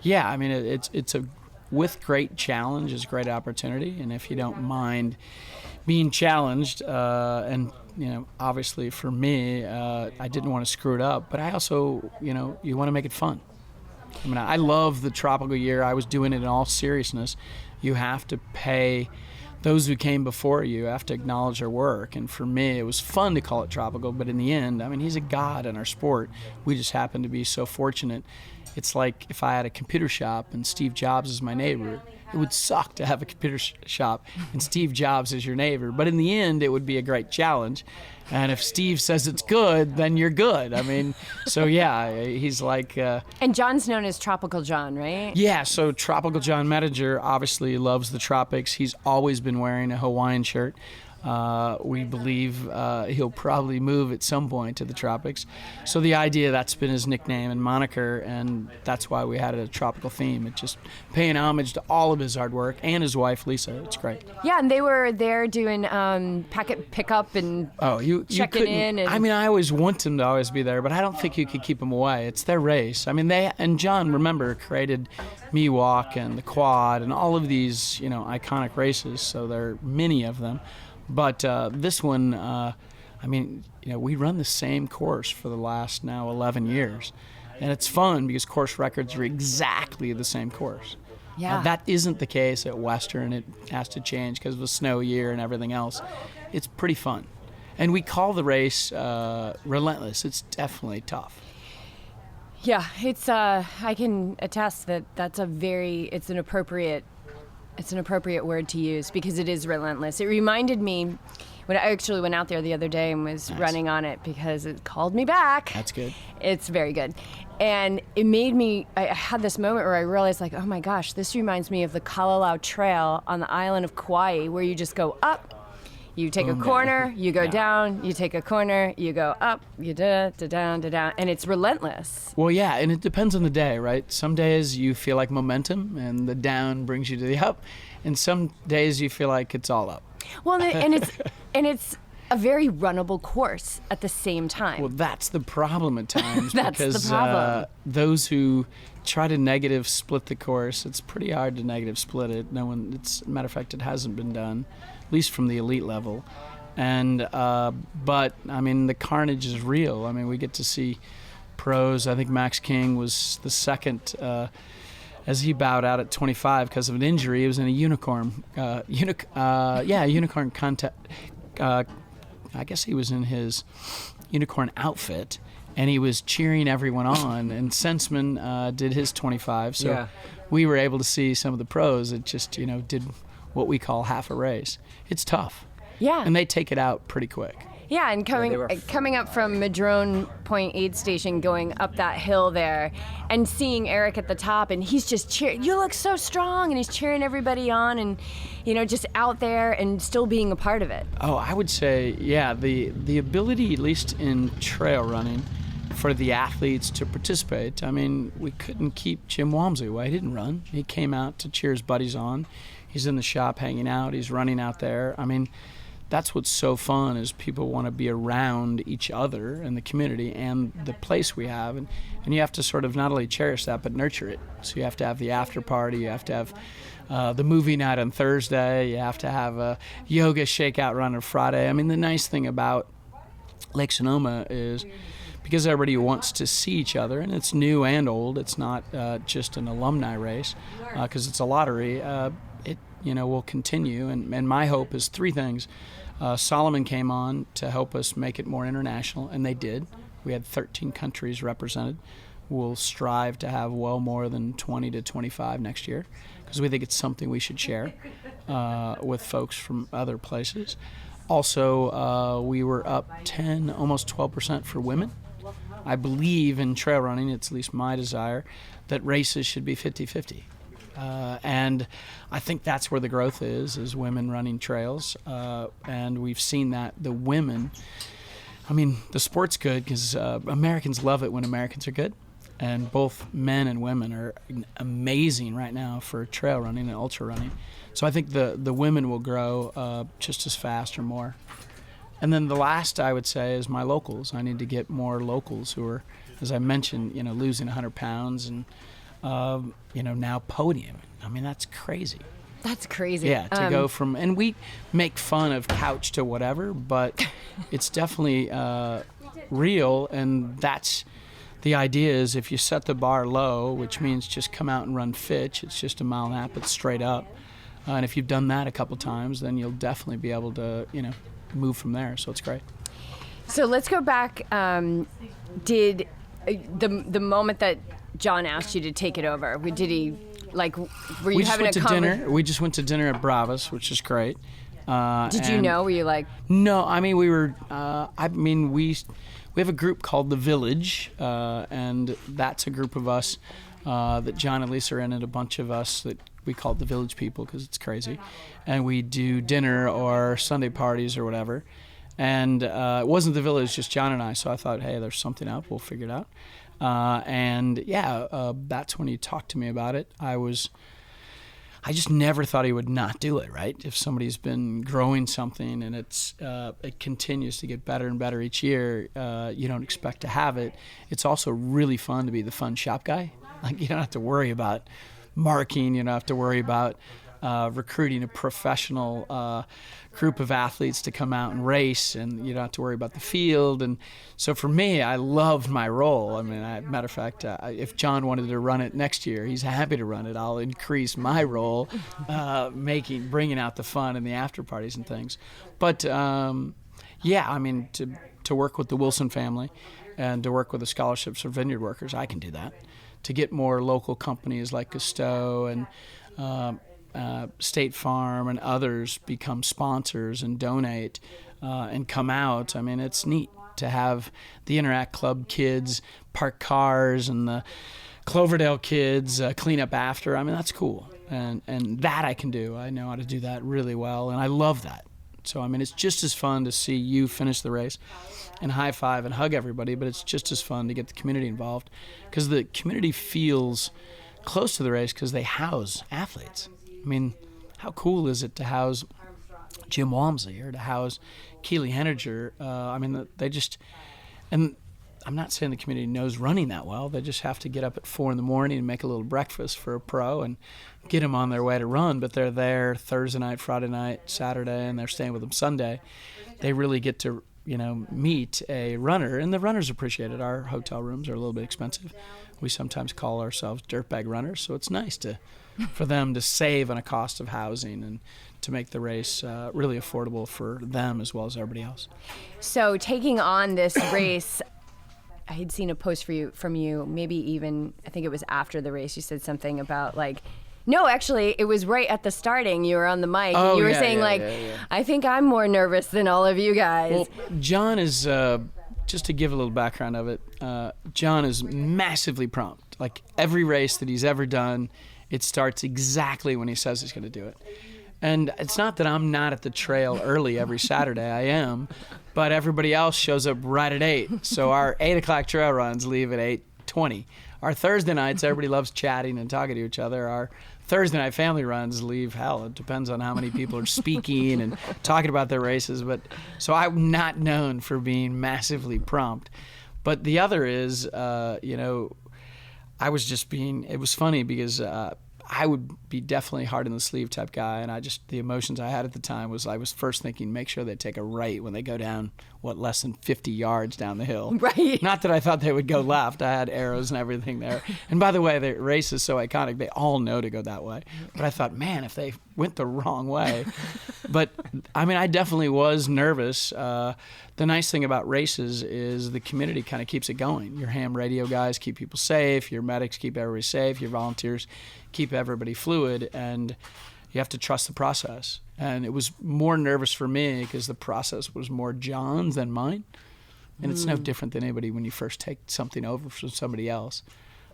It's a with great challenge is great opportunity, and if you don't mind being challenged, and obviously for me, I didn't want to screw it up, but I also, you want to make it fun. I mean, I love the tropical year. I was doing it in all seriousness. You have to pay those who came before you, have to acknowledge their work. And for me, it was fun to call it tropical, but in the end, I mean, he's a god in our sport. We just happen to be so fortunate. It's like if I had a computer shop and Steve Jobs is my neighbor, it would suck to have a computer shop and Steve Jobs is your neighbor. But in the end, it would be a great challenge. And if Steve says it's good, then you're good. I mean, so yeah, he's like... and John's known as Tropical John, right? Yeah, so Tropical John Medinger obviously loves the tropics. He's always been wearing a Hawaiian shirt. We believe he'll probably move at some point to the tropics. So the idea, that's been his nickname and moniker, and that's why we had a tropical theme. It's just paying homage to all of his hard work and his wife, Lisa. It's great. Yeah, and they were there doing packet pickup and checking in. And... I mean, I always want them to always be there, but I don't think you could keep them away. It's their race. I mean, and John, remember, created Me Walk and the Quad and all of these, iconic races, so there are many of them. But this one, we run the same course for the last now 11 years. And it's fun because course records are exactly the same course. Yeah. That isn't the case at Western. It has to change because of the snow year and everything else. It's pretty fun. And we call the race relentless. It's definitely tough. Yeah, it's I can attest that it's an appropriate word to use because it is relentless. It reminded me when I actually went out there the other day and was running on it because it called me back. That's good. It's very good. And it made me, I had this moment where I realized like, oh my gosh, this reminds me of the Kalalau Trail on the island of Kauai where you just go up, you take a corner, you go down, you take a corner, you go up, you down, and it's relentless. Well, yeah, and it depends on the day, right? Some days you feel like momentum and the down brings you to the up, and some days you feel like it's all up. Well, and it's a very runnable course at the same time. Well, that's the problem at times. That's because, the problem. Those who try to negative split the course, it's pretty hard to negative split it. Matter of fact, it hasn't been done, at least from the elite level. And but I mean, the carnage is real. I mean, we get to see pros. I think Max King was the second. As he bowed out at 25 because of an injury. He was in a unicorn contest. I guess he was in his unicorn outfit, and he was cheering everyone on. And Sensman did his 25, so we were able to see some of the pros that just did what we call half a race. It's tough. Yeah. And they take it out pretty quick. Yeah, and coming up from Madrone Point Aid Station, going up that hill there, and seeing Eric at the top, and he's just cheering. You look so strong, and he's cheering everybody on, and just out there and still being a part of it. Oh, I would say, yeah, the ability, at least in trail running, for the athletes to participate. I mean, we couldn't keep Jim Walmsley away. He didn't run. He came out to cheer his buddies on. He's in the shop hanging out. He's running out there. I mean, that's what's so fun, is people want to be around each other and the community and the place we have. And you have to sort of not only cherish that, but nurture it. So you have to have the after party. You have to have the movie night on Thursday. You have to have a yoga shakeout run on Friday. I mean, the nice thing about Lake Sonoma is, because everybody wants to see each other, and it's new and old. It's not just an alumni race, because it's a lottery. It will continue, and my hope is three things. Solomon came on to help us make it more international, and they did. We had 13 countries represented. We'll strive to have well more than 20 to 25 next year, because we think it's something we should share with folks from other places. Also, we were up 10, almost 12% for women. I believe in trail running, it's at least my desire, that races should be 50-50. And I think that's where the growth is women running trails. And we've seen that the women, I mean, the sport's good because Americans love it when Americans are good. And both men and women are amazing right now for trail running and ultra running. So I think the women will grow just as fast or more. And then the last I would say is my locals. I need to get more locals who are, as I mentioned, losing 100 pounds and, now podium. I mean, that's crazy. That's crazy. Yeah, to go from, and we make fun of couch to whatever, but it's definitely real. And that's the idea, is if you set the bar low, which means just come out and run Fitch, it's just a mile and a half, it's straight up. And if you've done that a couple times, then you'll definitely be able to, move from there. So it's great. So let's go back. Did the moment that John asked you to take it over, did he, were you having a conversation? We just went to dinner at Bravos, which is great. Did you know? Were you like? No, I mean, we were, we have a group called The Village, and that's a group of us that John and Lisa are in, and a bunch of us that we call it the Village People because it's crazy. And we do dinner or Sunday parties or whatever. And it wasn't the Village, just John and I. So I thought, hey, there's something up. We'll figure it out. That's when he talked to me about it. I just never thought he would not do it, right? If somebody's been growing something and it continues to get better and better each year, you don't expect to have it. It's also really fun to be the fun shop guy. Like, you don't have to worry about marking, you don't have to worry about recruiting a professional group of athletes to come out and race, and you don't have to worry about the field. And so for me, I loved my role. I mean, matter of fact, if John wanted to run it next year, he's happy to run it. I'll increase my role, bringing out the fun and the after parties and things. But to work with the Wilson family and to work with the scholarships for vineyard workers, I can do that. To get more local companies like Gusteau and State Farm and others become sponsors and donate and come out. I mean, it's neat to have the Interact Club kids park cars and the Cloverdale kids clean up after. I mean, that's cool. And that I can do. I know how to do that really well, and I love that. So, I mean, it's just as fun to see you finish the race and high five and hug everybody, but it's just as fun to get the community involved because the community feels close to the race because they house athletes. I mean, how cool is it to house Jim Walmsley or to house Keely Henninger? And I'm not saying the community knows running that well. They just have to get up at 4 a.m. and make a little breakfast for a pro and get them on their way to run. But they're there Thursday night, Friday night, Saturday, and they're staying with them Sunday. They really get to, meet a runner, and the runners appreciate it. Our hotel rooms are a little bit expensive. We sometimes call ourselves dirtbag runners, so it's nice for them to save on a cost of housing and to make the race really affordable for them as well as everybody else. So taking on this race, I had seen a post from you, maybe even, I think it was after the race, you said something about No, actually, it was right at the starting. You were on the mic. Oh, and you were yeah, saying, yeah. I think I'm more nervous than all of you guys. Well, John is, just to give a little background of it, John is massively prompt. Like every race that he's ever done, it starts exactly when he says he's going to do it. And it's not that I'm not at the trail early every Saturday. I am. But everybody else shows up right at 8. So our 8 o'clock trail runs leave at 8:20. Our Thursday nights, everybody loves chatting and talking to each other. Our Thursday night family runs leave, it depends on how many people are speaking and talking about their races. But so I'm not known for being massively prompt. But the other is, it was funny because I would be definitely hard in the sleeve type guy, and the emotions I had at the time was I was first thinking, make sure they take a right when they go down, less than 50 yards down the hill. Right. Not that I thought they would go left. I had arrows and everything there. And by the way, the race is so iconic, they all know to go that way. But I thought, man, if they went the wrong way. But, I definitely was nervous. The nice thing about races is the community kind of keeps it going. Your ham radio guys keep people safe. Your medics keep everybody safe. Your volunteers keep everybody fluid. And you have to trust the process. And it was more nervous for me because the process was more John's than mine. And it's no different than anybody when you first take something over from somebody else.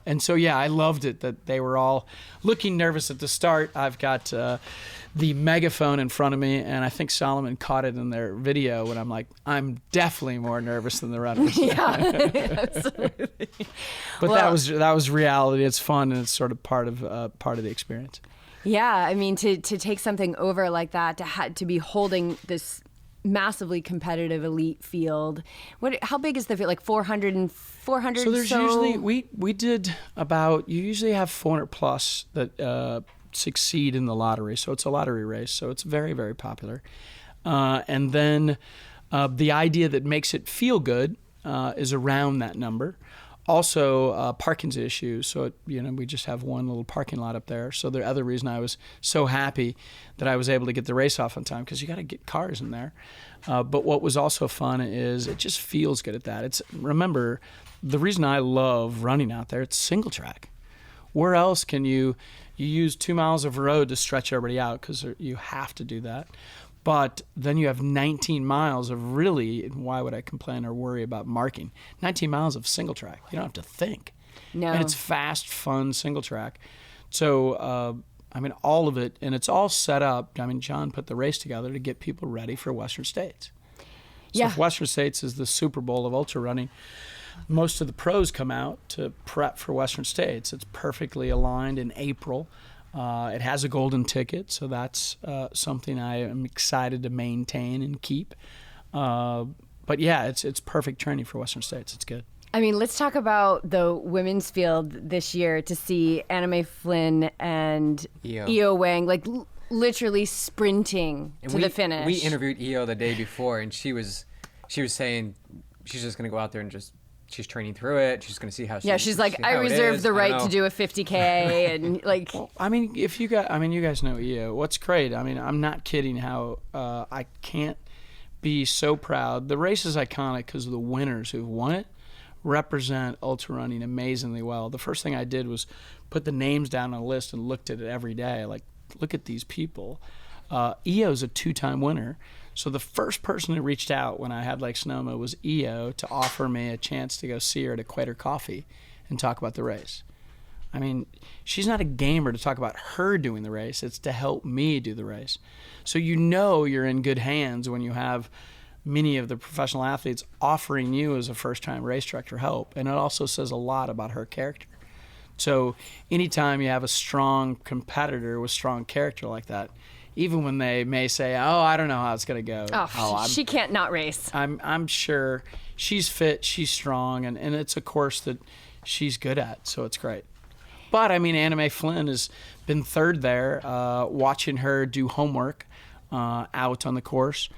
And so, yeah, I loved it that they were all looking nervous at the start. I've got the megaphone in front of me, and I think Solomon caught it in their video when I'm like, I'm definitely more nervous than the runners. Yeah, absolutely. But that was reality. It's fun, and it's sort of part of the experience. Yeah, to take something over like that, to be holding this massively competitive elite field. How big is the field? Like 400? So there's usually we did about, you usually have 400 plus that succeed in the lottery. So it's a lottery race. So it's very, very popular. And then the idea that makes it feel good is around that number. Also, parking's an issue, so we just have one little parking lot up there. So the other reason I was so happy that I was able to get the race off on time, because you got to get cars in there. But what was also fun is it just feels good at that. Remember, the reason I love running out there, it's single track. Where else can you use 2 miles of road to stretch everybody out, because you have to do that. But then you have 19 miles of really, why would I complain or worry about marking? 19 miles of single track. You don't have to think. No. And it's fast, fun single track. So, all of it, and it's all set up. John put the race together to get people ready for Western States. So Yeah. if Western States is the Super Bowl of ultra running, most of the pros come out to prep for Western States. It's perfectly aligned in April. It has a golden ticket, so that's something I am excited to maintain and keep. But yeah, it's perfect training for Western States. It's good. Let's talk about the women's field this year to see Anna Mae Flynn and Io Wang, literally sprinting to the finish. We interviewed Io the day before, and she was saying she's just going to go out there and she's training through it. She's going to see how she. Yeah, she's like, I reserve the right to do a 50K, and like. Well, if you guys know Io. What's great? I'm not kidding. How I can't be so proud. The race is iconic because the winners who've won it represent ultra running amazingly well. The first thing I did was put the names down on a list and looked at it every day. Like, look at these people. Io's a 2-time winner. So the first person who reached out when I had Lake Sonoma was Io to offer me a chance to go see her at Equator Coffee and talk about the race. She's not a gamer to talk about her doing the race. It's to help me do the race. So you're in good hands when you have many of the professional athletes offering you as a first-time race director help. And it also says a lot about her character. So anytime you have a strong competitor with strong character like that, even when they may say, oh, I don't know how it's going to go. She can't not race. I'm sure she's fit, she's strong, and it's a course that she's good at, so it's great. But, Anna Mae Flynn has been third there, watching her do homework out on the course.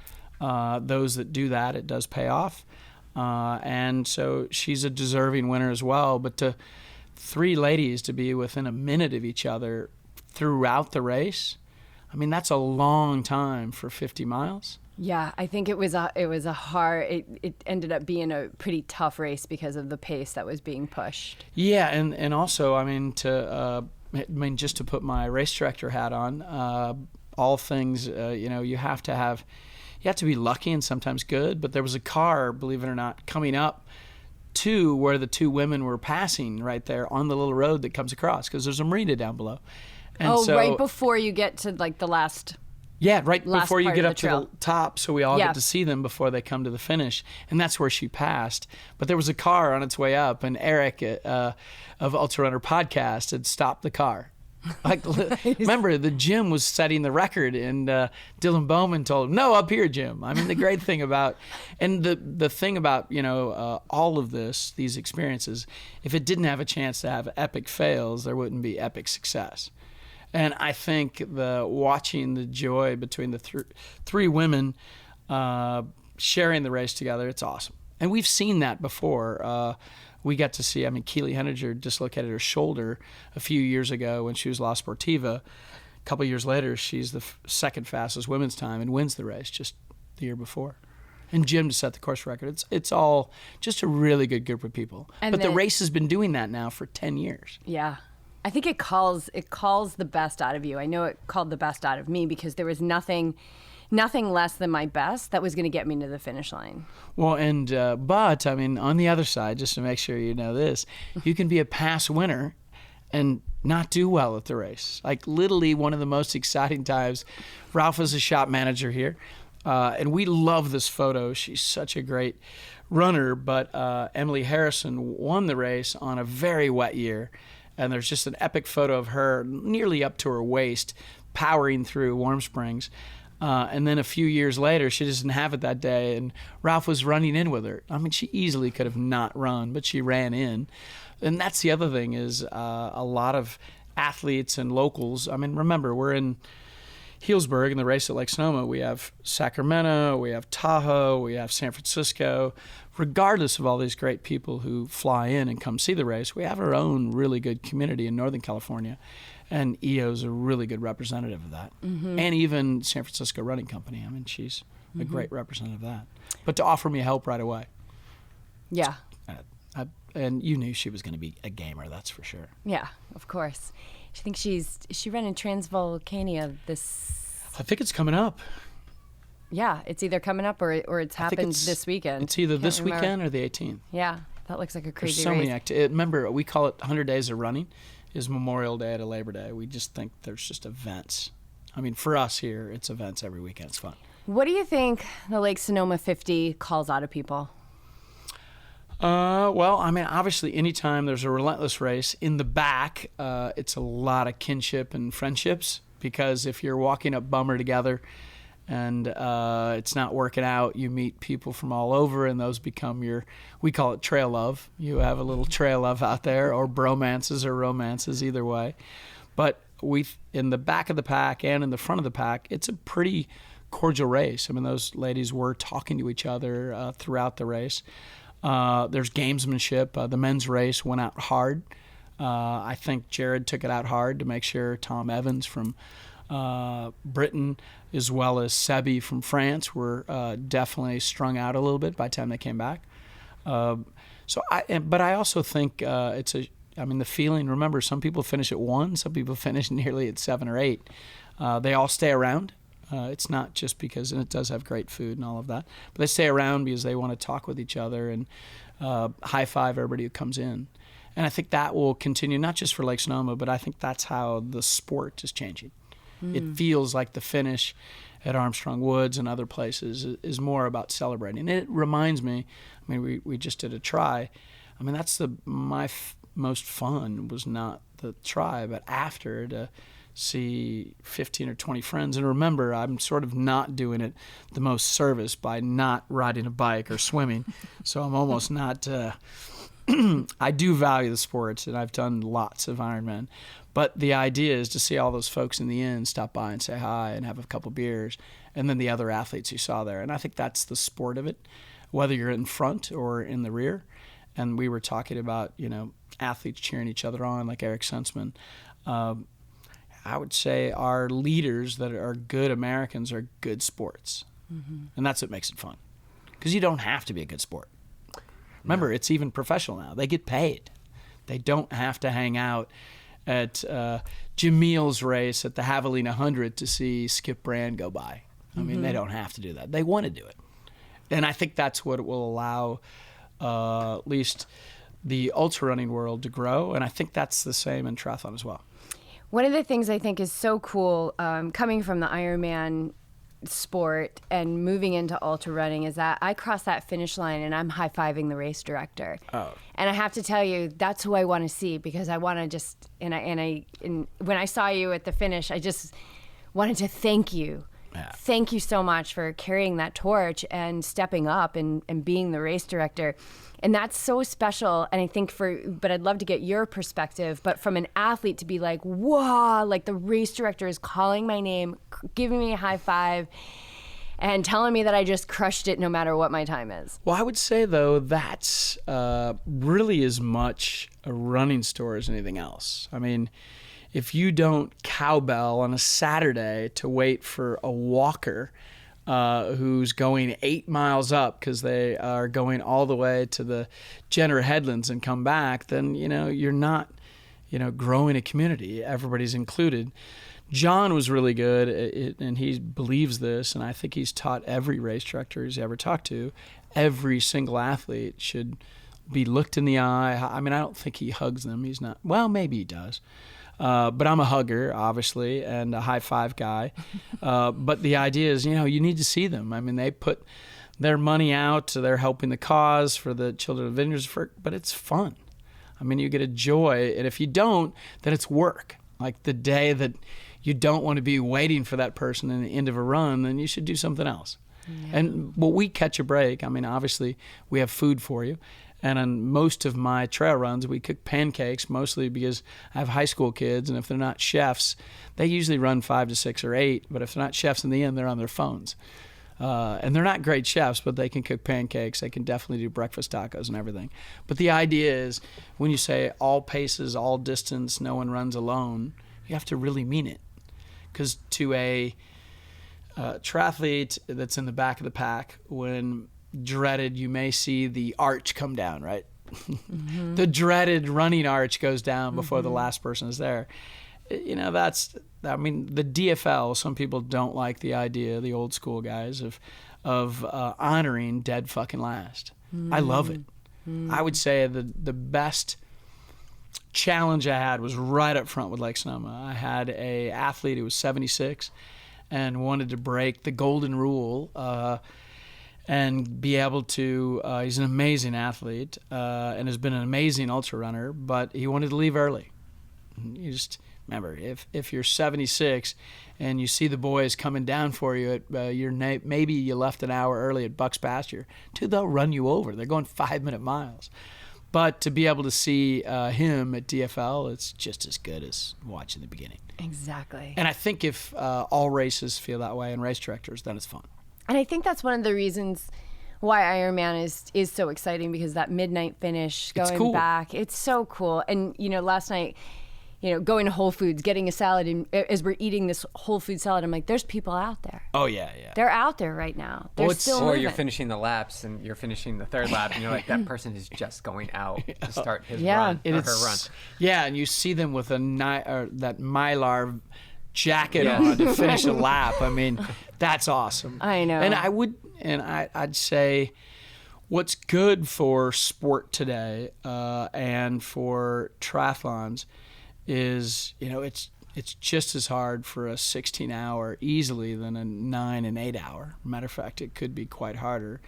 Those that do that, it does pay off. And so she's a deserving winner as well. But to 3 ladies to be within a minute of each other throughout the race, that's a long time for 50 miles. Yeah, I think it was a hard. It ended up being a pretty tough race because of the pace that was being pushed. Yeah, and also, I mean, just to put my race director hat on, all things, you have to be lucky and sometimes good. But there was a car, believe it or not, coming up to where the two women were passing right there on the little road that comes across, because there's a marina down below. And right before you get to like the last. Yeah, right last before you part get of up the to trail. the top, so we all Yeah. get to see them before they come to the finish. And that's where she passed. But there was a car on its way up, and Eric of Ultra Runner Podcast had stopped the car. Like, remember, the Jim was setting the record, and Dylan Bowman told him, "No, up here, Jim." I mean, the great thing about, and the thing about, all of these experiences, if it didn't have a chance to have epic fails, there wouldn't be epic success. And I think watching the joy between the three women sharing the race together, it's awesome. And we've seen that before. We got to see, Keely Henninger dislocated her shoulder a few years ago when she was La Sportiva. A couple years later, she's the second fastest women's time and wins the race just the year before. And Jim to set the course record. It's all just a really good group of people. But the race has been doing that now for 10 years. Yeah. I think it calls the best out of you. I know it called the best out of me because there was nothing less than my best that was going to get me to the finish line. Well, and but on the other side, just to make sure you know this, you can be a past winner and not do well at the race. Like, literally one of the most exciting times. Ralph is a shop manager here, and we love this photo. She's such a great runner, but Emily Harrison won the race on a very wet year. And there's just an epic photo of her nearly up to her waist, powering through Warm Springs. And then a few years later, she doesn't have it that day, and Ralph was running in with her. She easily could have not run, but she ran in. And that's the other thing is a lot of athletes and locals. Remember, we're in Healdsburg in the race at Lake Sonoma. We have Sacramento, we have Tahoe, we have San Francisco. Regardless of all these great people who fly in and come see the race, we have our own really good community in Northern California. And EO's a really good representative of that. Mm-hmm. And even San Francisco Running Company. She's a great representative of that. But to offer me help right away. Yeah. And you knew she was going to be a gamer, that's for sure. Yeah, of course. I think she ran in Transvolcania this... I think it's coming up. Yeah, it's either coming up or it's happened this weekend. It's either this weekend or the 18th. Yeah, that looks like a crazy There's so race. many activities. Remember, we call it 100 Days of Running. Is Memorial Day to Labor Day. We just think there's just events. For us here, it's events every weekend. It's fun. What do you think the Lake Sonoma 50 calls out of people? Obviously, anytime there's a relentless race, in the back, it's a lot of kinship and friendships, because if you're walking up Bummer together and it's not working out, you meet people from all over, and those become we call it trail love. You have a little trail love out there, or bromances or romances, either way. But in the back of the pack and in the front of the pack, it's a pretty cordial race. Those ladies were talking to each other throughout the race. There's gamesmanship. The men's race went out hard. I think Jared took it out hard to make sure Tom Evans from Britain, as well as Sebi from France, were definitely strung out a little bit by the time they came back. But I also think it's the feeling. Remember, some people finish at 1, some people finish nearly at 7 or 8. They all stay around. It's not just because, and it does have great food and all of that, but they stay around because they want to talk with each other and high five everybody who comes in. And I think that will continue, not just for Lake Sonoma, but I think that's how the sport is changing. It feels like the finish at Armstrong Woods and other places is more about celebrating. And it reminds me, we just did a try. That's my most fun was not the try, but after, to see 15 or 20 friends. And remember, I'm sort of not doing it the most service by not riding a bike or swimming. So I'm almost not... I do value the sports, and I've done lots of Ironman. But the idea is to see all those folks in the end stop by and say hi and have a couple beers, and then the other athletes you saw there. And I think that's the sport of it, whether you're in front or in the rear. And we were talking about, athletes cheering each other on, like Eric Sunsman. I would say our leaders that are good Americans are good sports. Mm-hmm. And that's what makes it fun. Because you don't have to be a good sport. Remember, it's even professional now. They get paid. They don't have to hang out at Jamil's race at the Javelina 100 to see Skip Brand go by. I mean, they don't have to do that. They want to do it. And I think that's what will allow at least the ultra running world to grow. And I think that's the same in triathlon as well. One of the things I think is so cool coming from the Ironman sport and moving into ultra running is that I cross that finish line and I'm high-fiving the race director. Oh. And I have to tell you, that's who I want to see, because I want to just, and when I saw you at the finish, I just wanted to thank you. Yeah. Thank you so much for carrying that torch and stepping up and being the race director. And that's so special. And I think but I'd love to get your perspective, but from an athlete to be like, whoa, like the race director is calling my name, giving me a high five, and telling me that I just crushed it no matter what my time is. Well, I would say, though, that's really as much a running story as anything else. I mean, if you don't cowbell on a Saturday to wait for a walker who's going 8 miles up because they are going all the way to the Jenner Headlands and come back, then, you're not, growing a community. Everybody's included. John was really good, and he believes this, and I think he's taught every race director he's ever talked to, every single athlete should be looked in the eye. I mean, I don't think he hugs them. He's not. Well, maybe he does. But I'm a hugger, obviously, and a high five guy. But the idea is, you need to see them. I mean, they put their money out. They're helping the cause for the Children of Vineyards, but it's fun. I mean, you get a joy. And if you don't, then it's work. Like the day that you don't want to be waiting for that person in the end of a run, then you should do something else. Yeah. And we catch a break. I mean, obviously, we have food for you. And on most of my trail runs, we cook pancakes, mostly because I have high school kids, and if they're not chefs, they usually run 5 to 6 or 8, but if they're not chefs in the end, they're on their phones. And they're not great chefs, but they can cook pancakes. They can definitely do breakfast tacos and everything. But the idea is, when you say all paces, all distance, no one runs alone, you have to really mean it. Because to a triathlete that's in the back of the pack, when dreaded, you may see the arch come down, right? Mm-hmm. The dreaded running arch goes down before the last person is there. The DFL, some people don't like the idea, the old school guys, of honoring dead fucking last. I love it. I would say the best challenge I had was right up front with Lake Sonoma. I had a athlete who was 76 and wanted to break the golden rule and be able to, he's an amazing athlete and has been an amazing ultra runner, but he wanted to leave early. You just remember, if you're 76 and you see the boys coming down for you at maybe you left an hour early at Buck's pasture, dude, they'll run you over. They're going 5-minute miles. But to be able to see him at DFL, it's just as good as watching the beginning. Exactly. And I think if all races feel that way and race directors, then it's fun. And I think that's one of the reasons why Ironman is so exciting, because that midnight finish, going back, it's so cool. And, last night, going to Whole Foods, getting a salad, and as we're eating this Whole Food salad, I'm like, there's people out there. Oh, yeah. They're out there right now. They're still moving. Or you're finishing the laps, and you're finishing the third lap, and you're like, that person is just going out to start his run or her run. Yeah, and you see them with that Mylar jacket on to finish a lap. I mean, that's awesome. I know. And I'd say what's good for sport today and for triathlons is, it's just as hard for a 16-hour easily than a 9 and 8 hour. Matter of fact, it could be quite harder.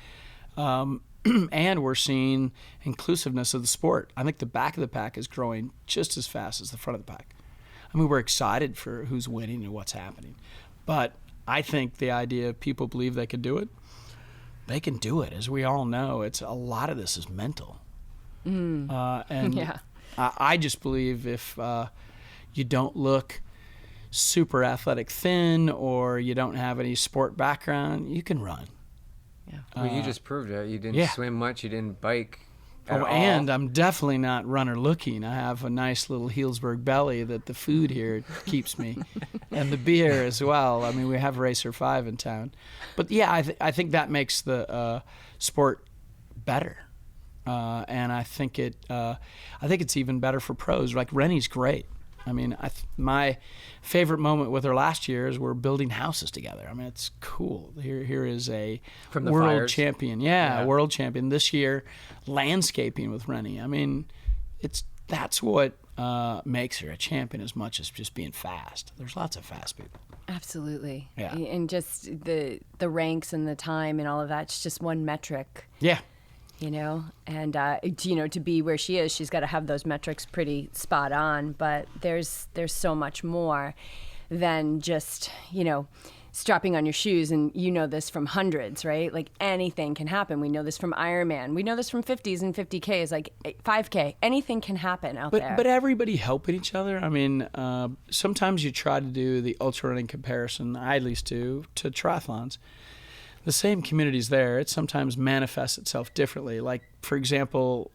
And we're seeing inclusiveness of the sport. I think the back of the pack is growing just as fast as the front of the pack. I mean, we're excited for who's winning and what's happening. But I think the idea of people believe they can do it, they can do it. As we all know, a lot of this is mental. I just believe if you don't look super athletic thin or you don't have any sport background, you can run. Yeah. Well, you just proved it. You didn't swim much. You didn't bike at all. And I'm definitely not runner looking. I have a nice little Healdsburg belly that the food here keeps me, and the beer as well. I mean, we have Racer 5 in town. But yeah, I think that makes the sport better. And I think it's even better for pros. Like Rennie's great. I mean, my favorite moment with her last year is we're building houses together. I mean, it's cool. Here is a From the world fires. champion. Yeah. World champion. This year, landscaping with Rennie. I mean, that's what makes her a champion as much as just being fast. There's lots of fast people. Absolutely. Yeah. And just the ranks and the time and all of that, it's just one metric. Yeah. You know, and to be where she is, she's got to have those metrics pretty spot on. But there's so much more than just, strapping on your shoes. And you know this from hundreds, right? Like anything can happen. We know this from Ironman. We know this from 50s and 50Ks, like 5K. Anything can happen out there. But everybody helping each other. I mean, sometimes you try to do the ultra running comparison, I at least do, to triathlons. The same community's there. It sometimes manifests itself differently. Like, for example,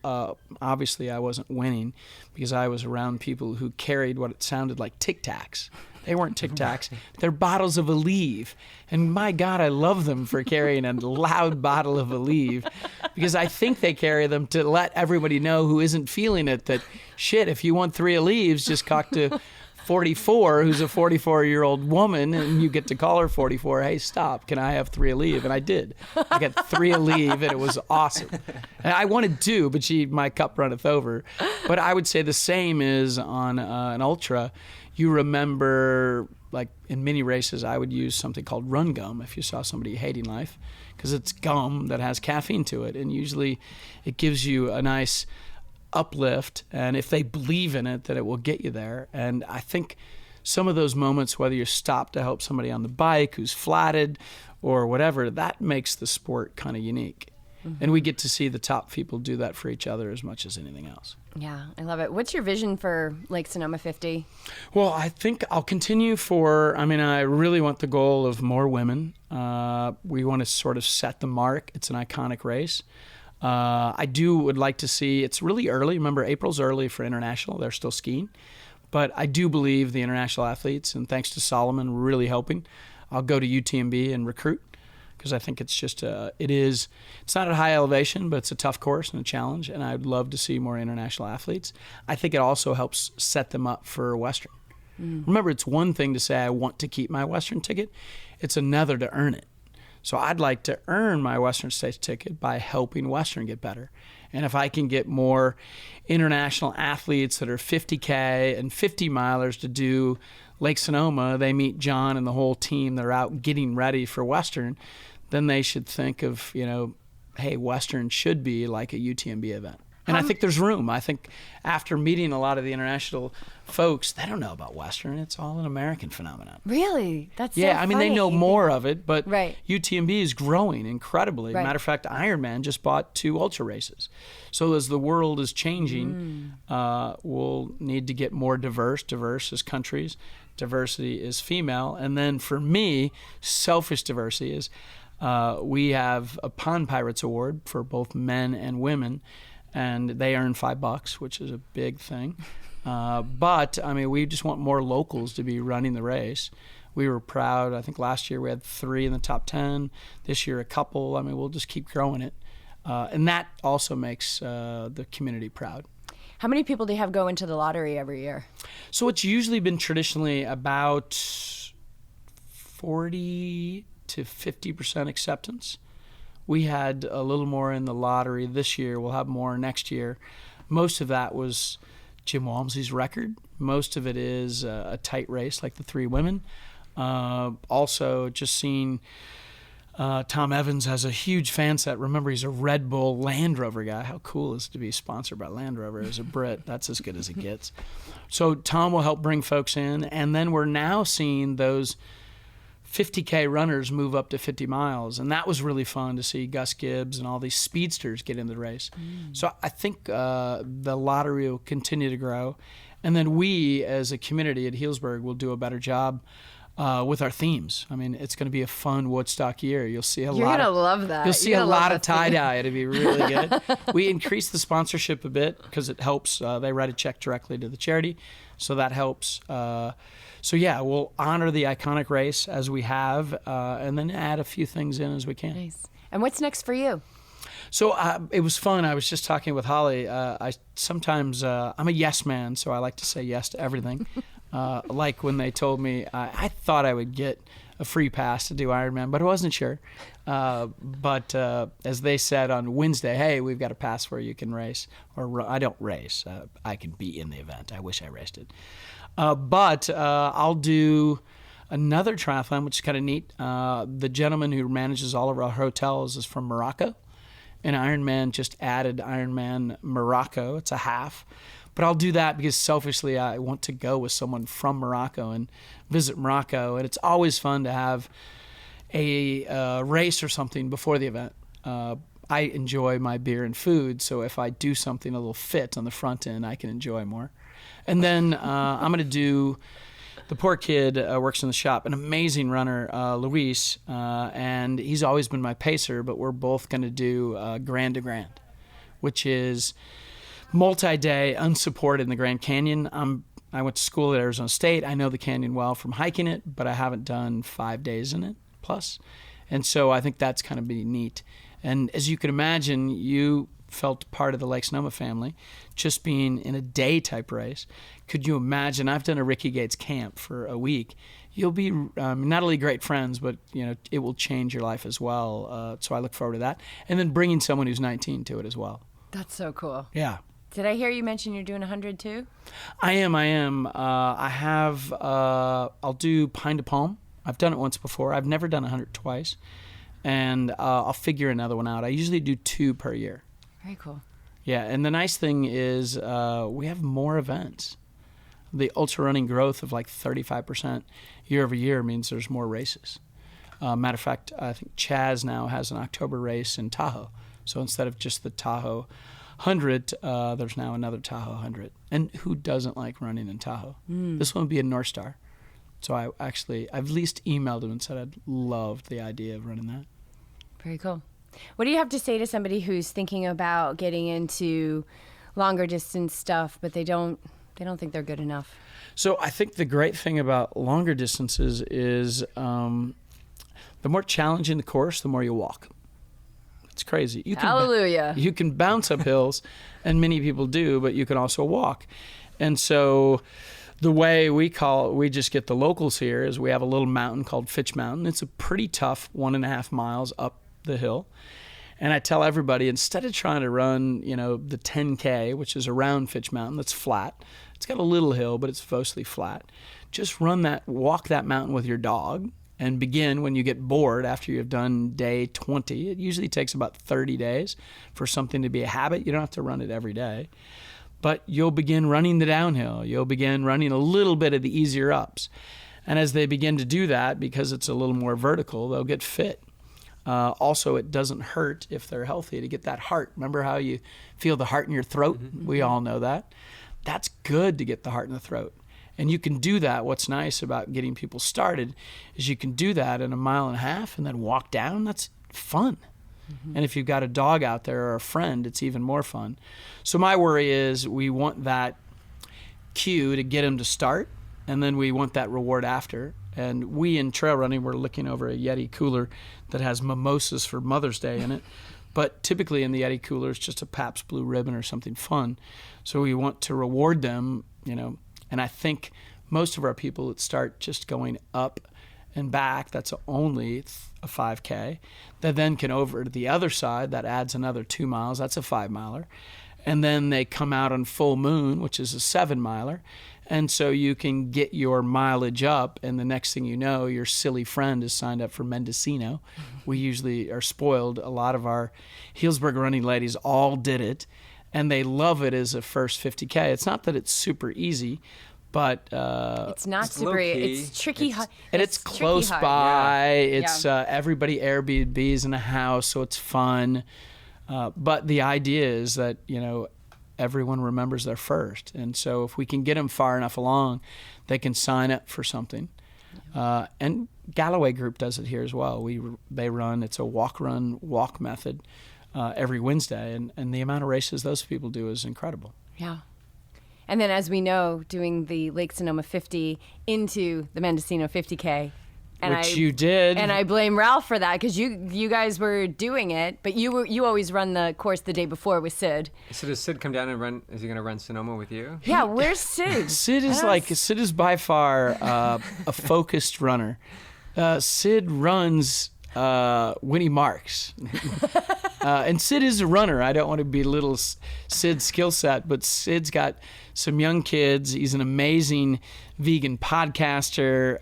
obviously I wasn't winning because I was around people who carried what it sounded like Tic Tacs. They weren't Tic Tacs. They're bottles of Aleve. And my God, I love them for carrying a loud bottle of Aleve because I think they carry them to let everybody know who isn't feeling it that, shit, if you want 3 Aleves, just talk to 44, who's a 44-year-old woman, and you get to call her 44, hey, stop, can I have 3 Aleve? And I did. I got 3 Aleve, and it was awesome. And I wanted 2, but my cup runneth over. But I would say the same is on an ultra. You remember, like in mini races, I would use something called run gum if you saw somebody hating life, because it's gum that has caffeine to it, and usually it gives you a nice uplift, and if they believe in it, that it will get you there. And I think some of those moments, whether you stop to help somebody on the bike who's flatted or whatever, that makes the sport kind of unique. Mm-hmm. And we get to see the top people do that for each other as much as anything else. Yeah, I love it. What's your vision for Lake Sonoma 50? Well, I think I'll continue I really want the goal of more women. We want to sort of set the mark. It's an iconic race. I would like to see, it's really early. Remember, April's early for international. They're still skiing. But I do believe the international athletes, and thanks to Solomon really helping, I'll go to UTMB and recruit because I think it's just, it's not at high elevation, but it's a tough course and a challenge, and I'd love to see more international athletes. I think it also helps set them up for Western. Remember, it's one thing to say I want to keep my Western ticket. It's another to earn it. So I'd like to earn my Western States ticket by helping Western get better. And if I can get more international athletes that are 50K and 50 milers to do Lake Sonoma, they meet John and the whole team that are out getting ready for Western, then they should think of, hey, Western should be like a UTMB event. And I think there's room. I think after meeting a lot of the international folks, they don't know about Western. It's all an American phenomenon. Really? That's yeah. So I mean, funny. they know more of it, but Right. UTMB is growing incredibly. Right. Matter of fact, Ironman just bought 2 ultra races. So as the world is changing, we'll need to get more diverse as countries. Diversity is female, and then for me, selfish diversity is we have a Pond Pirates Award for both men and women. And they earn $5, which is a big thing. But we just want more locals to be running the race. We were proud. I think last year we had 3 in the top 10. This year a couple. We'll just keep growing it. And that also makes the community proud. How many people do you have go into the lottery every year? So it's usually been traditionally about 40 to 50% acceptance. We had a little more in the lottery this year. We'll have more next year. Most of that was Jim Walmsley's record. Most of it is a tight race like the 3 women. Also, just seeing Tom Evans has a huge fan set. Remember, he's a Red Bull Land Rover guy. How cool is it to be sponsored by Land Rover as a Brit? That's as good as it gets. So Tom will help bring folks in. And then we're now seeing those 50K runners move up to 50 miles. And that was really fun to see Gus Gibbs and all these speedsters get in the race. So I think the lottery will continue to grow. And then we, as a community at Healdsburg, will do a better job with our themes. It's going to be a fun Woodstock year. You'll see You're gonna love that. You'll see a lot of tie-dye. It'll be really good. We increased the sponsorship a bit because it helps. They write a check directly to the charity, so that helps. So yeah, we'll honor the iconic race as we have, and then add a few things in as we can. Nice. And what's next for you? So it was fun. I was just talking with Holly. I sometimes I'm a yes man, so I like to say yes to everything. Like when they told me, I thought I would get a free pass to do Ironman, but I wasn't sure. But as they said on Wednesday, hey, we've got a pass where you can race. I don't race. I can be in the event. I wish I raced it. But I'll do another triathlon, which is kind of neat. The gentleman who manages all of our hotels is from Morocco. And Ironman just added Ironman Morocco. It's a half. But I'll do that because selfishly I want to go with someone from Morocco and visit Morocco. And it's always fun to have a race or something before the event. I enjoy my beer and food, so if I do something a little fit on the front end, I can enjoy more. And then I'm going to do, the poor kid works in the shop, an amazing runner, Luis, and he's always been my pacer, but we're both going to do Grand to Grand, which is multi-day, unsupported in the Grand Canyon. I went to school at Arizona State. I know the canyon well from hiking it, but I haven't done 5 days in it plus. And so I think that's kind of be neat. And as you can imagine, you felt part of the Lake Sonoma family, just being in a day type race. Could you imagine? I've done a Ricky Gates camp for a week. You'll be not only great friends, but it will change your life as well. So I look forward to that. And then bringing someone who's 19 to it as well. That's so cool. Yeah. Did I hear you mention you're doing 100 too? I am. I'll do Pine to Palm. I've done it once before. I've never done 100 twice. And I'll figure another one out. I usually do 2 per year. Very cool. Yeah, and the nice thing is we have more events. The ultra running growth of like 35% year over year means there's more races. Matter of fact, I think Chaz now has an October race in Tahoe. So instead of just the Tahoe 100, there's now another Tahoe 100. And who doesn't like running in Tahoe? This one would be a North Star. So I've at least emailed him and said I'd love the idea of running that. Very cool. What do you have to say to somebody who's thinking about getting into longer distance stuff, but they don't think they're good enough? So I think the great thing about longer distances is the more challenging the course, the more you walk. It's crazy. Hallelujah. You can bounce up hills, and many people do, but you can also walk. And so the way we just get the locals here is we have a little mountain called Fitch Mountain. It's a pretty tough 1.5 miles up the hill. And I tell everybody, instead of trying to run, the 10K, which is around Fitch Mountain, that's flat. It's got a little hill, but it's mostly flat. Just walk that mountain with your dog and begin when you get bored after you've done day 20. It usually takes about 30 days for something to be a habit. You don't have to run it every day. But you'll begin running the downhill. You'll begin running a little bit of the easier ups. And as they begin to do that, because it's a little more vertical, they'll get fit. Also, it doesn't hurt if they're healthy to get that heart. Remember how you feel the heart in your throat? Mm-hmm. We all know that. That's good to get the heart in the throat. And you can do that. What's nice about getting people started is you can do that in 1.5 miles and then walk down. That's fun. Mm-hmm. And if you've got a dog out there or a friend, it's even more fun. So my worry is we want that cue to get them to start, and then we want that reward after. And we in trail running, we're looking over a Yeti cooler that has mimosas for Mother's Day in it. But typically in the Yeti cooler, it's just a Pabst Blue Ribbon or something fun. So we want to reward them, And I think most of our people that start just going up and back, that's only a 5K. That then can over to the other side, that adds another 2 miles. That's a 5-miler. And then they come out on full moon, which is a 7-miler. And so you can get your mileage up, and the next thing you know, your silly friend is signed up for Mendocino. We usually are spoiled. A lot of our Healdsburg running ladies all did it, and they love it as a first 50K. It's not that it's super easy, but it's not super. It's tricky, and it's close by. Yeah. It's everybody Airbnbs in a house, so it's fun. But the idea is that everyone remembers their first, and so if we can get them far enough along, they can sign up for something. And Galloway Group does it here as well. They run. It's a walk method every Wednesday, and the amount of races those people do is incredible. Yeah. And then, as we know, doing the Lake Sonoma 50 into the Mendocino 50K, Which you did. And I blame Ralph for that because you guys were doing it, but you always run the course the day before with Sid. So does Sid come down and run? Is he going to run Sonoma with you? Yeah, where's Sid? Sid is by far a focused runner. Sid runs when he marks. And Sid is a runner. I don't want to belittle Sid's skill set, but Sid's got some young kids. He's an amazing vegan podcaster.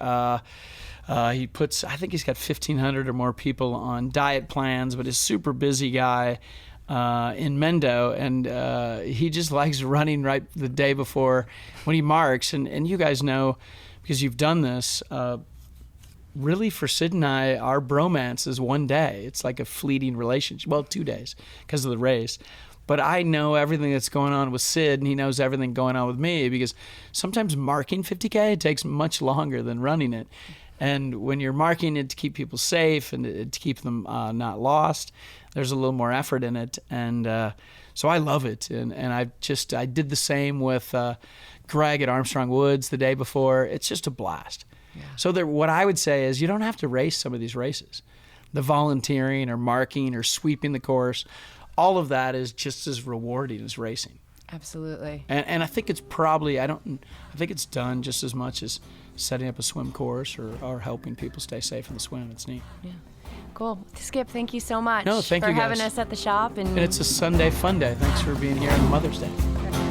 I think he's got 1,500 or more people on diet plans, but he's a super busy guy in Mendo, and he just likes running right the day before when he marks. And you guys know, because you've done this, really for Sid and I, our bromance is one day. It's like a fleeting relationship. Well, 2 days because of the race. But I know everything that's going on with Sid, and he knows everything going on with me, because sometimes marking 50K, it takes much longer than running it. And when you're marking it to keep people safe and to keep them not lost, there's a little more effort in it. And so I love it. And I did the same with Greg at Armstrong Woods the day before. It's just a blast. Yeah. So what I would say is you don't have to race some of these races. The volunteering or marking or sweeping the course, all of that is just as rewarding as racing. Absolutely. And I think it's probably, I think it's done just as much as setting up a swim course or helping people stay safe in the swim. It's neat. Yeah. Cool. Skip, thank you so much for having us at the shop. And it's a Sunday fun day. Thanks for being here on Mother's Day.